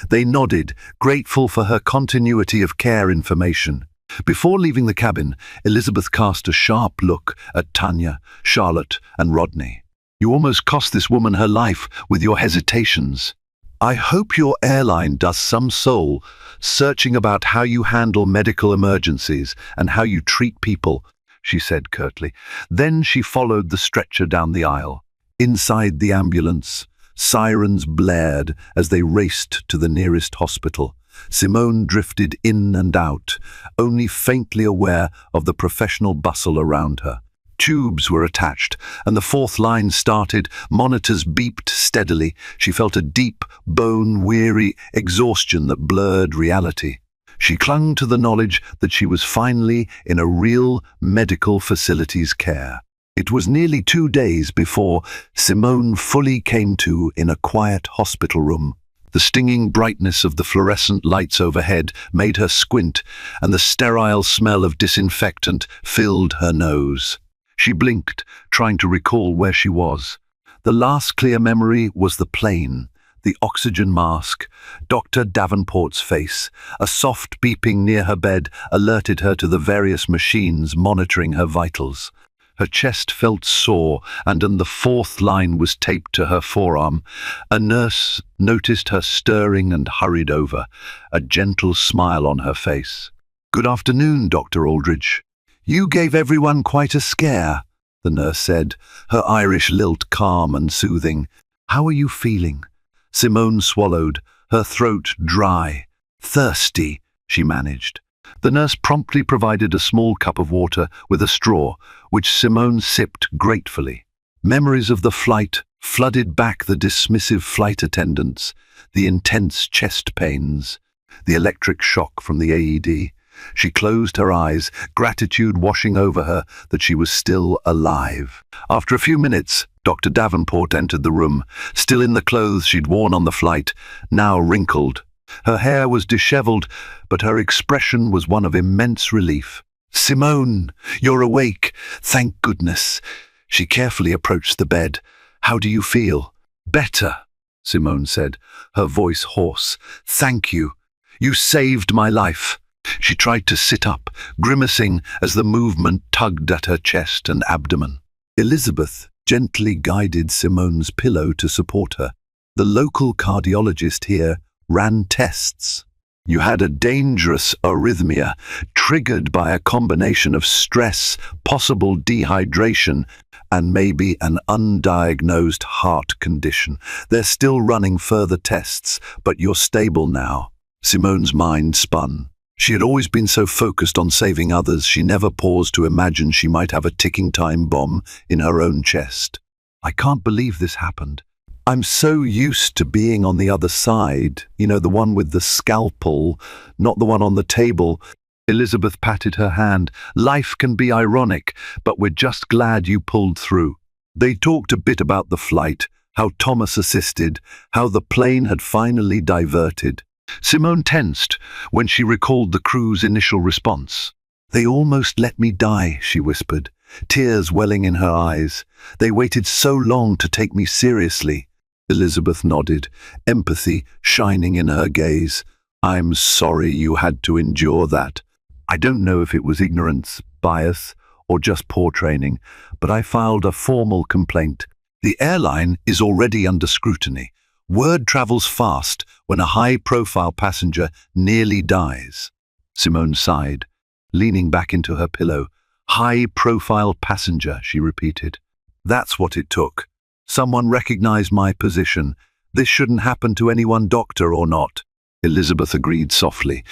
They nodded, grateful for her continuity of care information. Before leaving the cabin, Elizabeth cast a sharp look at Tanya, Charlotte, and Rodney. "You almost cost this woman her life with your hesitations. I hope your airline does some soul searching about how you handle medical emergencies and how you treat people," she said curtly. Then she followed the stretcher down the aisle. Inside the ambulance, sirens blared as they raced to the nearest hospital. Simone drifted in and out, only faintly aware of the professional bustle around her. Tubes were attached, and the fourth line started. Monitors beeped steadily. She felt a deep, bone-weary exhaustion that blurred reality. She clung to the knowledge that she was finally in a real medical facility's care. It was nearly 2 days before Simone fully came to in a quiet hospital room. The stinging brightness of the fluorescent lights overhead made her squint, and the sterile smell of disinfectant filled her nose. She blinked, trying to recall where she was. The last clear memory was the plane, the oxygen mask, Dr. Davenport's face. A soft beeping near her bed alerted her to the various machines monitoring her vitals. Her chest felt sore, and the fourth line was taped to her forearm. A nurse noticed her stirring and hurried over, a gentle smile on her face. "Good afternoon, Dr. Aldridge. You gave everyone quite a scare," the nurse said, her Irish lilt calm and soothing. "How are you feeling?" Simone swallowed, her throat dry. "Thirsty," she managed. The nurse promptly provided a small cup of water with a straw, which Simone sipped gratefully. Memories of the flight flooded back: the dismissive flight attendants, the intense chest pains, the electric shock from the AED. She closed her eyes, gratitude washing over her that she was still alive. After a few minutes, Dr. Davenport entered the room, still in the clothes she'd worn on the flight, now wrinkled. Her hair was disheveled, but her expression was one of immense relief. "Simone, you're awake. Thank goodness." She carefully approached the bed. "How do you feel?" "Better," Simone said, her voice hoarse. "Thank you. You saved my life." She tried to sit up, grimacing as the movement tugged at her chest and abdomen. Elizabeth gently guided Simone's pillow to support her. The local cardiologist here ran tests. "You had a dangerous arrhythmia, triggered by a combination of stress, possible dehydration, and maybe an undiagnosed heart condition. They're still running further tests, but you're stable now." Simone's mind spun. She had always been so focused on saving others, she never paused to imagine she might have a ticking time bomb in her own chest. "I can't believe this happened. I'm so used to being on the other side, the one with the scalpel, not the one on the table." Elizabeth patted her hand. "Life can be ironic, but we're just glad you pulled through." They talked a bit about the flight, how Thomas assisted, how the plane had finally diverted. Simone tensed when she recalled the crew's initial response. "They almost let me die," she whispered, tears welling in her eyes. "They waited so long to take me seriously." Elizabeth nodded, empathy shining in her gaze. "I'm sorry you had to endure that." I don't know if it was ignorance, bias, or just poor training, but I filed a formal complaint. The airline is already under scrutiny. Word travels fast when a high-profile passenger nearly dies. Simone sighed, leaning back into her pillow. High-profile passenger, she repeated. That's what it took. Someone recognized my position. This shouldn't happen to anyone, doctor or not. Elizabeth agreed softly.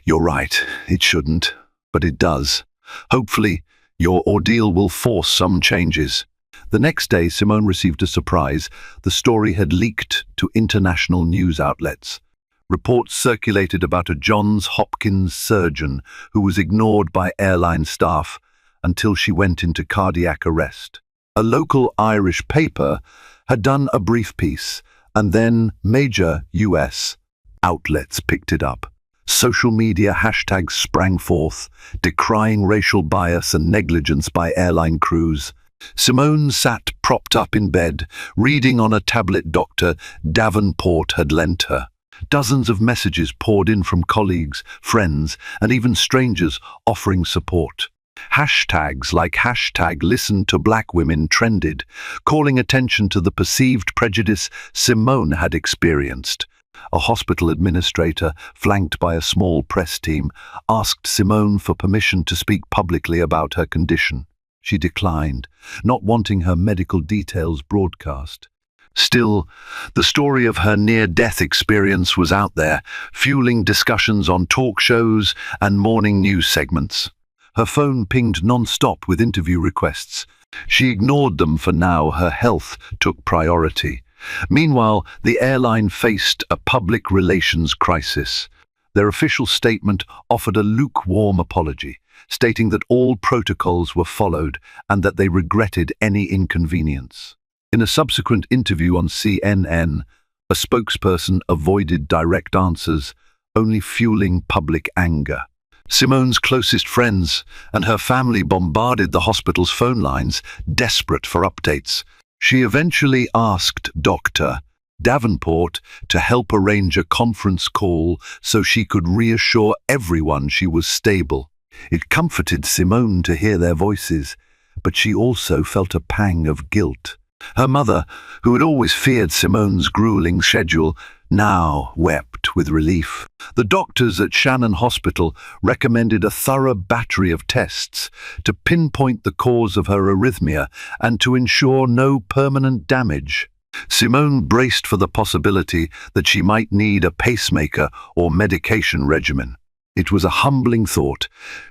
You're right, it shouldn't, but it does. Hopefully, your ordeal will force some changes. The next day, Simone received a surprise. The story had leaked to international news outlets. Reports circulated about a Johns Hopkins surgeon who was ignored by airline staff until she went into cardiac arrest. A local Irish paper had done a brief piece, and then major US outlets picked it up. Social media hashtags sprang forth, decrying racial bias and negligence by airline crews. Simone sat propped up in bed, reading on a tablet Dr. Davenport had lent her. Dozens of messages poured in from colleagues, friends, and even strangers offering support. Hashtags like #ListenToBlackWomen trended, calling attention to the perceived prejudice Simone had experienced. A hospital administrator, flanked by a small press team, asked Simone for permission to speak publicly about her condition. She declined, not wanting her medical details broadcast. Still, the story of her near-death experience was out there, fueling discussions on talk shows and morning news segments. Her phone pinged non-stop with interview requests. She ignored them for now. Her health took priority. Meanwhile, the airline faced a public relations crisis. Their official statement offered a lukewarm apology, stating that all protocols were followed and that they regretted any inconvenience. In a subsequent interview on CNN, a spokesperson avoided direct answers, only fueling public anger. Simone's closest friends and her family bombarded the hospital's phone lines, desperate for updates. She eventually asked Dr. Davenport to help arrange a conference call so she could reassure everyone she was stable. It comforted Simone to hear their voices, but she also felt a pang of guilt. Her mother, who had always feared Simone's grueling schedule, now wept with relief. The doctors at Shannon Hospital recommended a thorough battery of tests to pinpoint the cause of her arrhythmia and to ensure no permanent damage. Simone braced for the possibility that she might need a pacemaker or medication regimen. It was a humbling thought,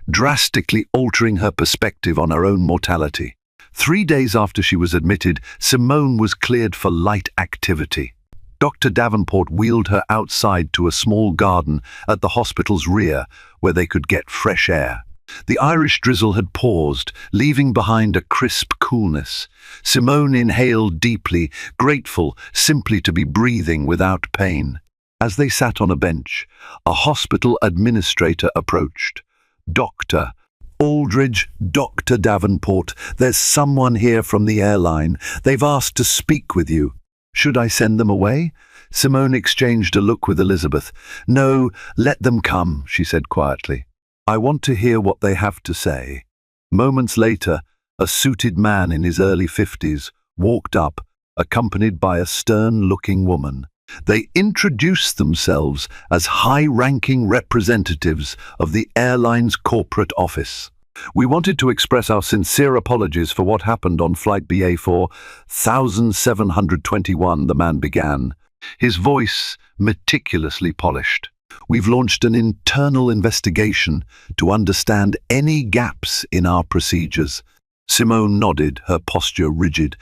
drastically altering her perspective on her own mortality. 3 days after she was admitted, Simone was cleared for light activity. Dr. Davenport wheeled her outside to a small garden at the hospital's rear, where they could get fresh air. The Irish drizzle had paused, leaving behind a crisp coolness. Simone inhaled deeply, grateful simply to be breathing without pain. As they sat on a bench, a hospital administrator approached. Dr. Aldridge, Dr. Davenport, there's someone here from the airline. They've asked to speak with you. Should I send them away? Simone exchanged a look with Elizabeth. No, let them come, she said quietly. I want to hear what they have to say. Moments later, a suited man in his early 50s walked up, accompanied by a stern-looking woman. They introduced themselves as high-ranking representatives of the airline's corporate office. We wanted to express our sincere apologies for what happened on Flight BA 4721, the man began, his voice meticulously polished. We've launched an internal investigation to understand any gaps in our procedures. Simone nodded, her posture rigid.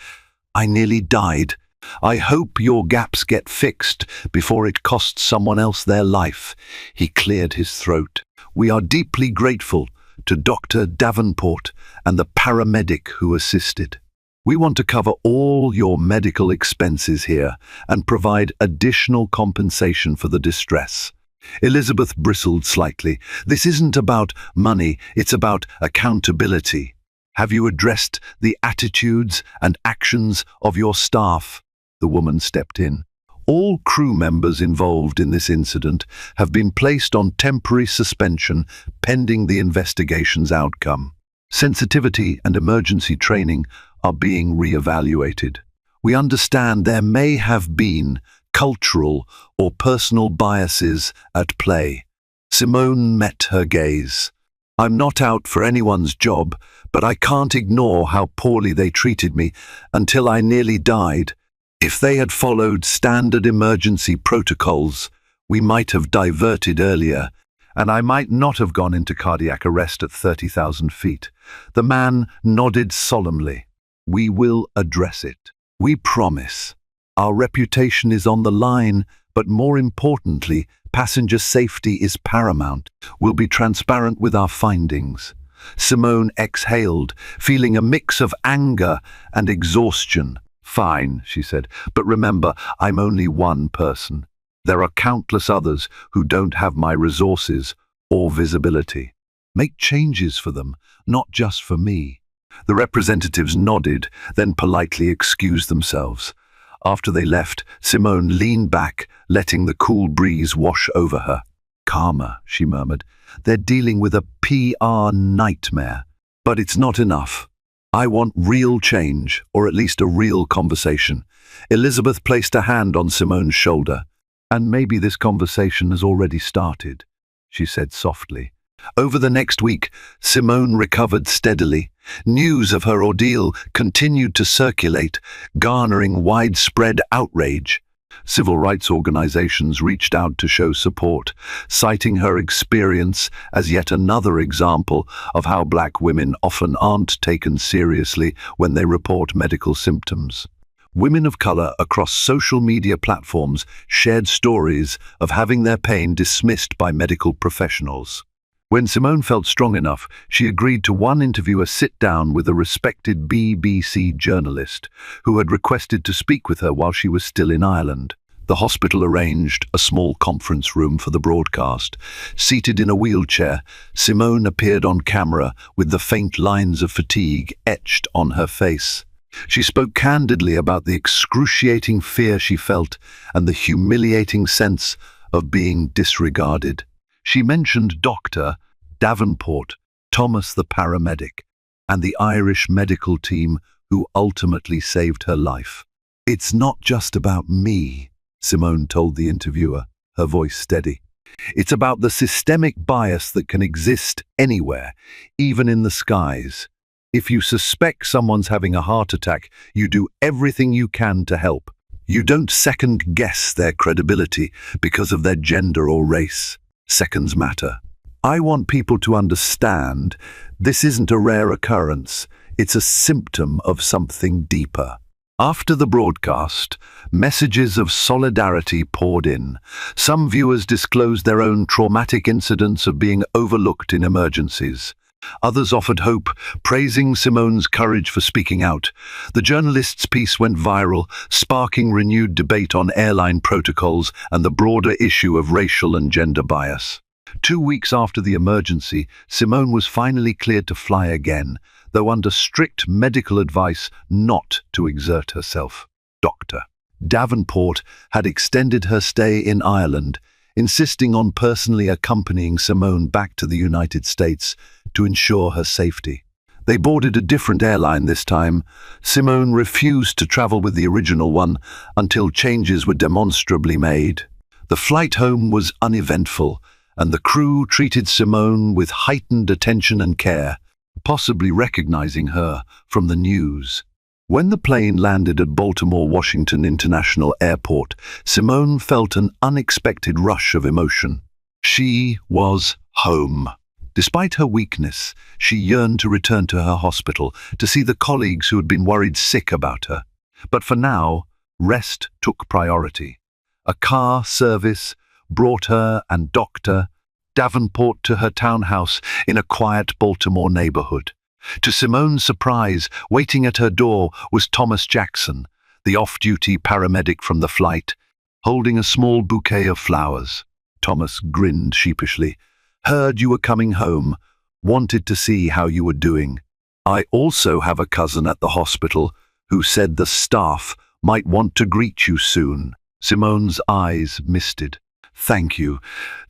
I nearly died. I hope your gaps get fixed before it costs someone else their life. He cleared his throat. We are deeply grateful to Dr. Davenport and the paramedic who assisted. We want to cover all your medical expenses here and provide additional compensation for the distress. Elizabeth bristled slightly. This isn't about money, it's about accountability. Have you addressed the attitudes and actions of your staff? The woman stepped in. All crew members involved in this incident have been placed on temporary suspension pending the investigation's outcome. Sensitivity and emergency training are being re-evaluated. We understand there may have been cultural or personal biases at play. Simone met her gaze. I'm not out for anyone's job, but I can't ignore how poorly they treated me until I nearly died. If they had followed standard emergency protocols, we might have diverted earlier, and I might not have gone into cardiac arrest at 30,000 feet. The man nodded solemnly. We will address it. We promise. Our reputation is on the line, but more importantly, passenger safety is paramount. We'll be transparent with our findings. Simone exhaled, feeling a mix of anger and exhaustion. Fine, she said, but remember, I'm only one person. There are countless others who don't have my resources or visibility. Make changes for them, not just for me. The representatives nodded, then politely excused themselves. After they left, Simone leaned back, letting the cool breeze wash over her. Karma, she murmured. They're dealing with a PR nightmare. But it's not enough. I want real change, or at least a real conversation. Elizabeth placed a hand on Simone's shoulder. And maybe this conversation has already started, she said softly. Over the next week, Simone recovered steadily. News of her ordeal continued to circulate, garnering widespread outrage. Civil rights organizations reached out to show support, citing her experience as yet another example of how Black women often aren't taken seriously when they report medical symptoms. Women of color across social media platforms shared stories of having their pain dismissed by medical professionals. When Simone felt strong enough, she agreed to one interviewer sit down with a respected BBC journalist who had requested to speak with her while she was still in Ireland. The hospital arranged a small conference room for the broadcast. Seated in a wheelchair, Simone appeared on camera with the faint lines of fatigue etched on her face. She spoke candidly about the excruciating fear she felt and the humiliating sense of being disregarded. She mentioned Dr. Davenport, Thomas the paramedic, and the Irish medical team who ultimately saved her life. It's not just about me, Simone told the interviewer, her voice steady. It's about the systemic bias that can exist anywhere, even in the skies. If you suspect someone's having a heart attack, you do everything you can to help. You don't second-guess their credibility because of their gender or race. Seconds matter. I want people to understand this isn't a rare occurrence. It's a symptom of something deeper. After the broadcast, messages of solidarity poured in. Some viewers disclosed their own traumatic incidents of being overlooked in emergencies. Others offered hope, praising Simone's courage for speaking out. The journalist's piece went viral, sparking renewed debate on airline protocols and the broader issue of racial and gender bias. 2 weeks after the emergency, Simone was finally cleared to fly again, though under strict medical advice not to exert herself. Dr. Davenport had extended her stay in Ireland, insisting on personally accompanying Simone back to the United States to ensure her safety. They boarded a different airline this time. Simone refused to travel with the original one until changes were demonstrably made. The flight home was uneventful, and the crew treated Simone with heightened attention and care, possibly recognizing her from the news. When the plane landed at Baltimore Washington International Airport, Simone felt an unexpected rush of emotion. She was home. Despite her weakness, she yearned to return to her hospital, to see the colleagues who had been worried sick about her. But for now, rest took priority. A car service brought her and Dr. Davenport to her townhouse in a quiet Baltimore neighborhood. To Simone's surprise, waiting at her door was Thomas Jackson, the off-duty paramedic from the flight, holding a small bouquet of flowers. Thomas grinned sheepishly. Heard you were coming home. Wanted to see how you were doing. I also have a cousin at the hospital who said the staff might want to greet you soon. Simone's eyes misted. Thank you.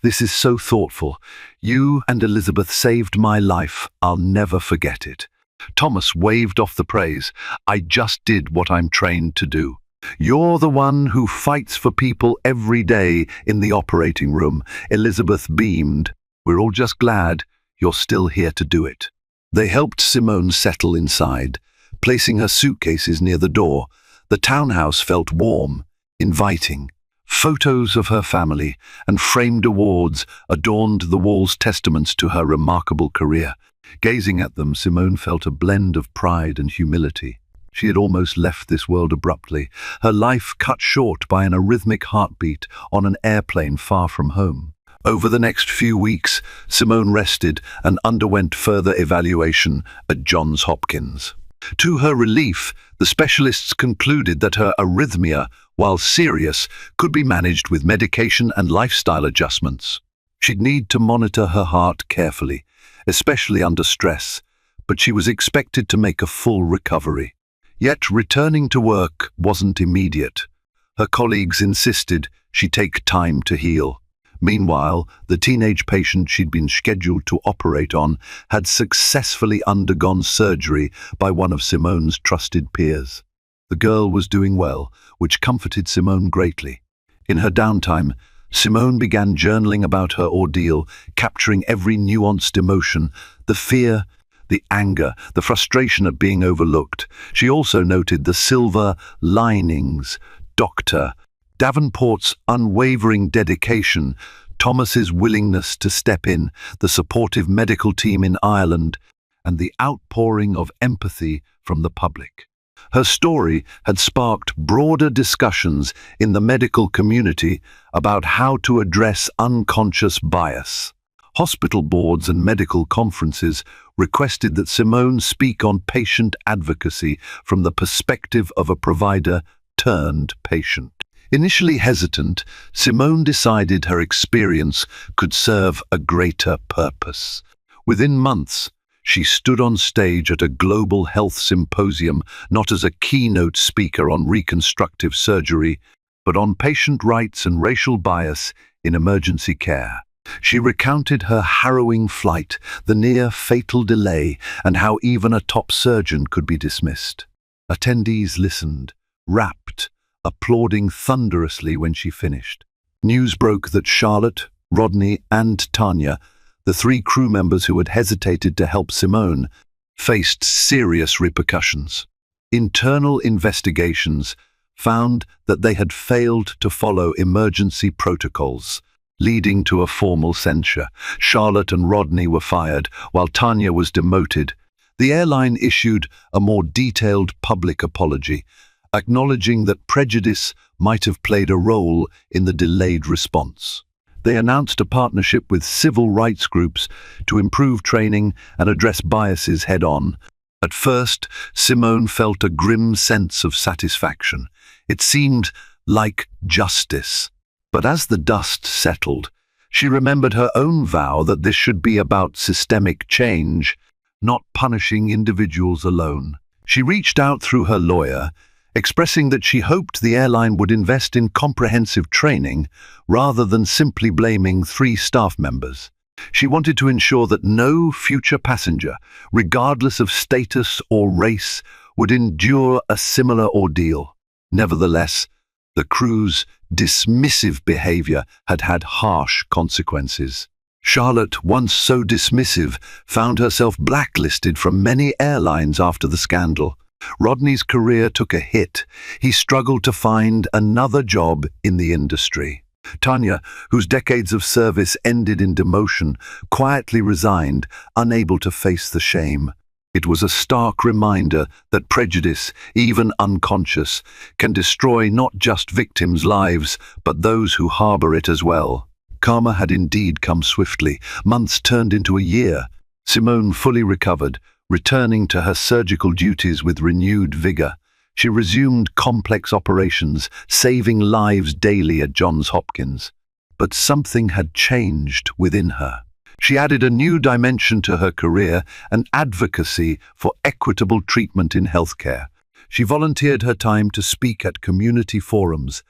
This is so thoughtful. You and Elizabeth saved my life. I'll never forget it. Thomas waved off the praise. I just did what I'm trained to do. You're the one who fights for people every day in the operating room. Elizabeth beamed. We're all just glad you're still here to do it. They helped Simone settle inside, placing her suitcases near the door. The townhouse felt warm, inviting. Photos of her family and framed awards adorned the walls, testaments to her remarkable career. Gazing at them, Simone felt a blend of pride and humility. She had almost left this world abruptly, her life cut short by an arrhythmic heartbeat on an airplane far from home. Over the next few weeks, Simone rested and underwent further evaluation at Johns Hopkins. To her relief, the specialists concluded that her arrhythmia, while serious, could be managed with medication and lifestyle adjustments. She'd need to monitor her heart carefully, especially under stress, but she was expected to make a full recovery. Yet returning to work wasn't immediate. Her colleagues insisted she take time to heal. Meanwhile, the teenage patient she'd been scheduled to operate on had successfully undergone surgery by one of Simone's trusted peers. The girl was doing well, which comforted Simone greatly. In her downtime, Simone began journaling about her ordeal, capturing every nuanced emotion, the fear, the anger, the frustration at being overlooked. She also noted the silver linings, Dr. Davenport's unwavering dedication, Thomas's willingness to step in, the supportive medical team in Ireland, and the outpouring of empathy from the public. Her story had sparked broader discussions in the medical community about how to address unconscious bias. Hospital boards and medical conferences requested that Simone speak on patient advocacy from the perspective of a provider turned patient. Initially hesitant, Simone decided her experience could serve a greater purpose. Within months, she stood on stage at a global health symposium, not as a keynote speaker on reconstructive surgery, but on patient rights and racial bias in emergency care. She recounted her harrowing flight, the near-fatal delay, and how even a top surgeon could be dismissed. Attendees listened, rapt, applauding thunderously when she finished. News broke that Charlotte, Rodney, and Tanya, the three crew members who had hesitated to help Simone, faced serious repercussions. Internal investigations found that they had failed to follow emergency protocols, leading to a formal censure. Charlotte and Rodney were fired, while Tanya was demoted. The airline issued a more detailed public apology, acknowledging that prejudice might have played a role in the delayed response. They announced a partnership with civil rights groups to improve training and address biases head-on. At first, Simone felt a grim sense of satisfaction. It seemed like justice. But as the dust settled, she remembered her own vow that this should be about systemic change, not punishing individuals alone. She reached out through her lawyer, expressing that she hoped the airline would invest in comprehensive training rather than simply blaming 3 staff members. She wanted to ensure that no future passenger, regardless of status or race, would endure a similar ordeal. Nevertheless, the crew's dismissive behavior had had harsh consequences. Charlotte, once so dismissive, found herself blacklisted from many airlines after the scandal. Rodney's career took a hit. He struggled to find another job in the industry. Tanya, whose decades of service ended in demotion, quietly resigned, unable to face the shame. It was a stark reminder that prejudice, even unconscious, can destroy not just victims' lives, but those who harbor it as well. Karma had indeed come swiftly. Months turned into a year. Simone fully recovered, returning to her surgical duties with renewed vigor. She resumed complex operations, saving lives daily at Johns Hopkins. But something had changed within her. She added a new dimension to her career, an advocacy for equitable treatment in healthcare. She volunteered her time to speak at community forums,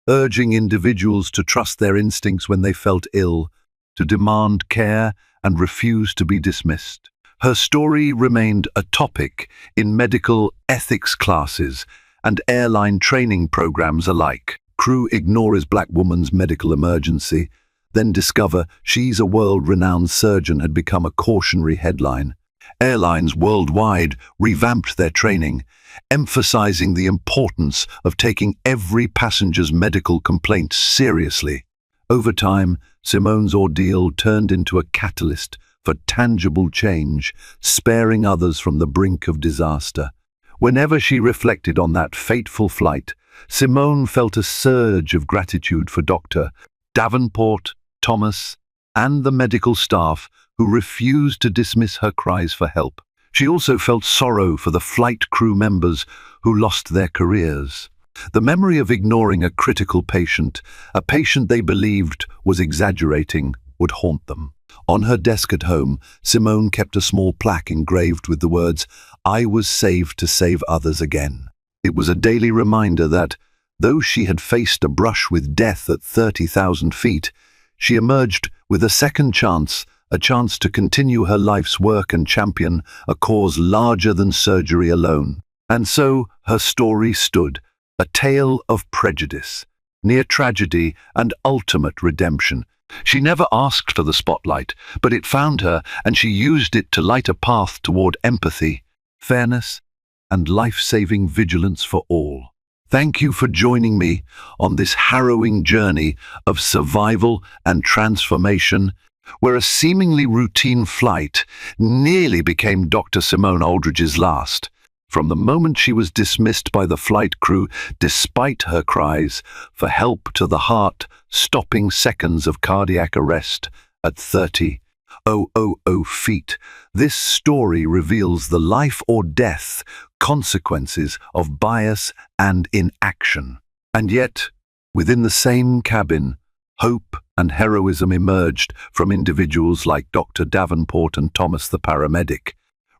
urging individuals to trust their instincts when they felt ill, to demand care and refuse to be dismissed. Her story remained a topic in medical ethics classes and airline training programs alike. Crew ignores black woman's medical emergency, then discover she's a world-renowned surgeon had become a cautionary headline. Airlines worldwide revamped their training, emphasizing the importance of taking every passenger's medical complaint seriously. Over time, Simone's ordeal turned into a catalyst for tangible change, sparing others from the brink of disaster. Whenever she reflected on that fateful flight, Simone felt a surge of gratitude for Dr. Davenport, Thomas, and the medical staff who refused to dismiss her cries for help. She also felt sorrow for the flight crew members who lost their careers. The memory of ignoring a critical patient, a patient they believed was exaggerating, would haunt them. On her desk at home, Simone kept a small plaque engraved with the words, "I was saved to save others again." It was a daily reminder that, though she had faced a brush with death at 30,000 feet, she emerged with a second chance, a chance to continue her life's work and champion a cause larger than surgery alone. And so her story stood, a tale of prejudice, near tragedy and ultimate redemption. She never asked for the spotlight, but it found her, and she used it to light a path toward empathy, fairness, and life-saving vigilance for all. Thank you for joining me on this harrowing journey of survival and transformation, where a seemingly routine flight nearly became Dr. Simone Aldridge's last. From the moment she was dismissed by the flight crew, despite her cries for help, to the heart-stopping seconds of cardiac arrest at 30,000 feet, this story reveals the life or death consequences of bias and inaction. And yet, within the same cabin, hope and heroism emerged from individuals like Dr. Davenport and Thomas the paramedic,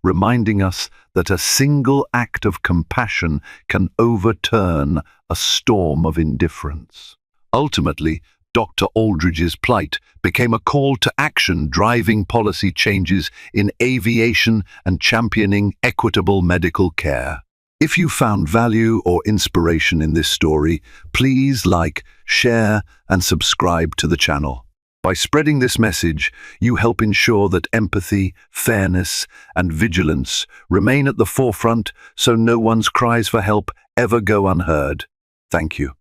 reminding us that a single act of compassion can overturn a storm of indifference. Ultimately, Dr. Aldridge's plight became a call to action, driving policy changes in aviation and championing equitable medical care. If you found value or inspiration in this story, please like, share, and subscribe to the channel. By spreading this message, you help ensure that empathy, fairness, and vigilance remain at the forefront so no one's cries for help ever go unheard. Thank you.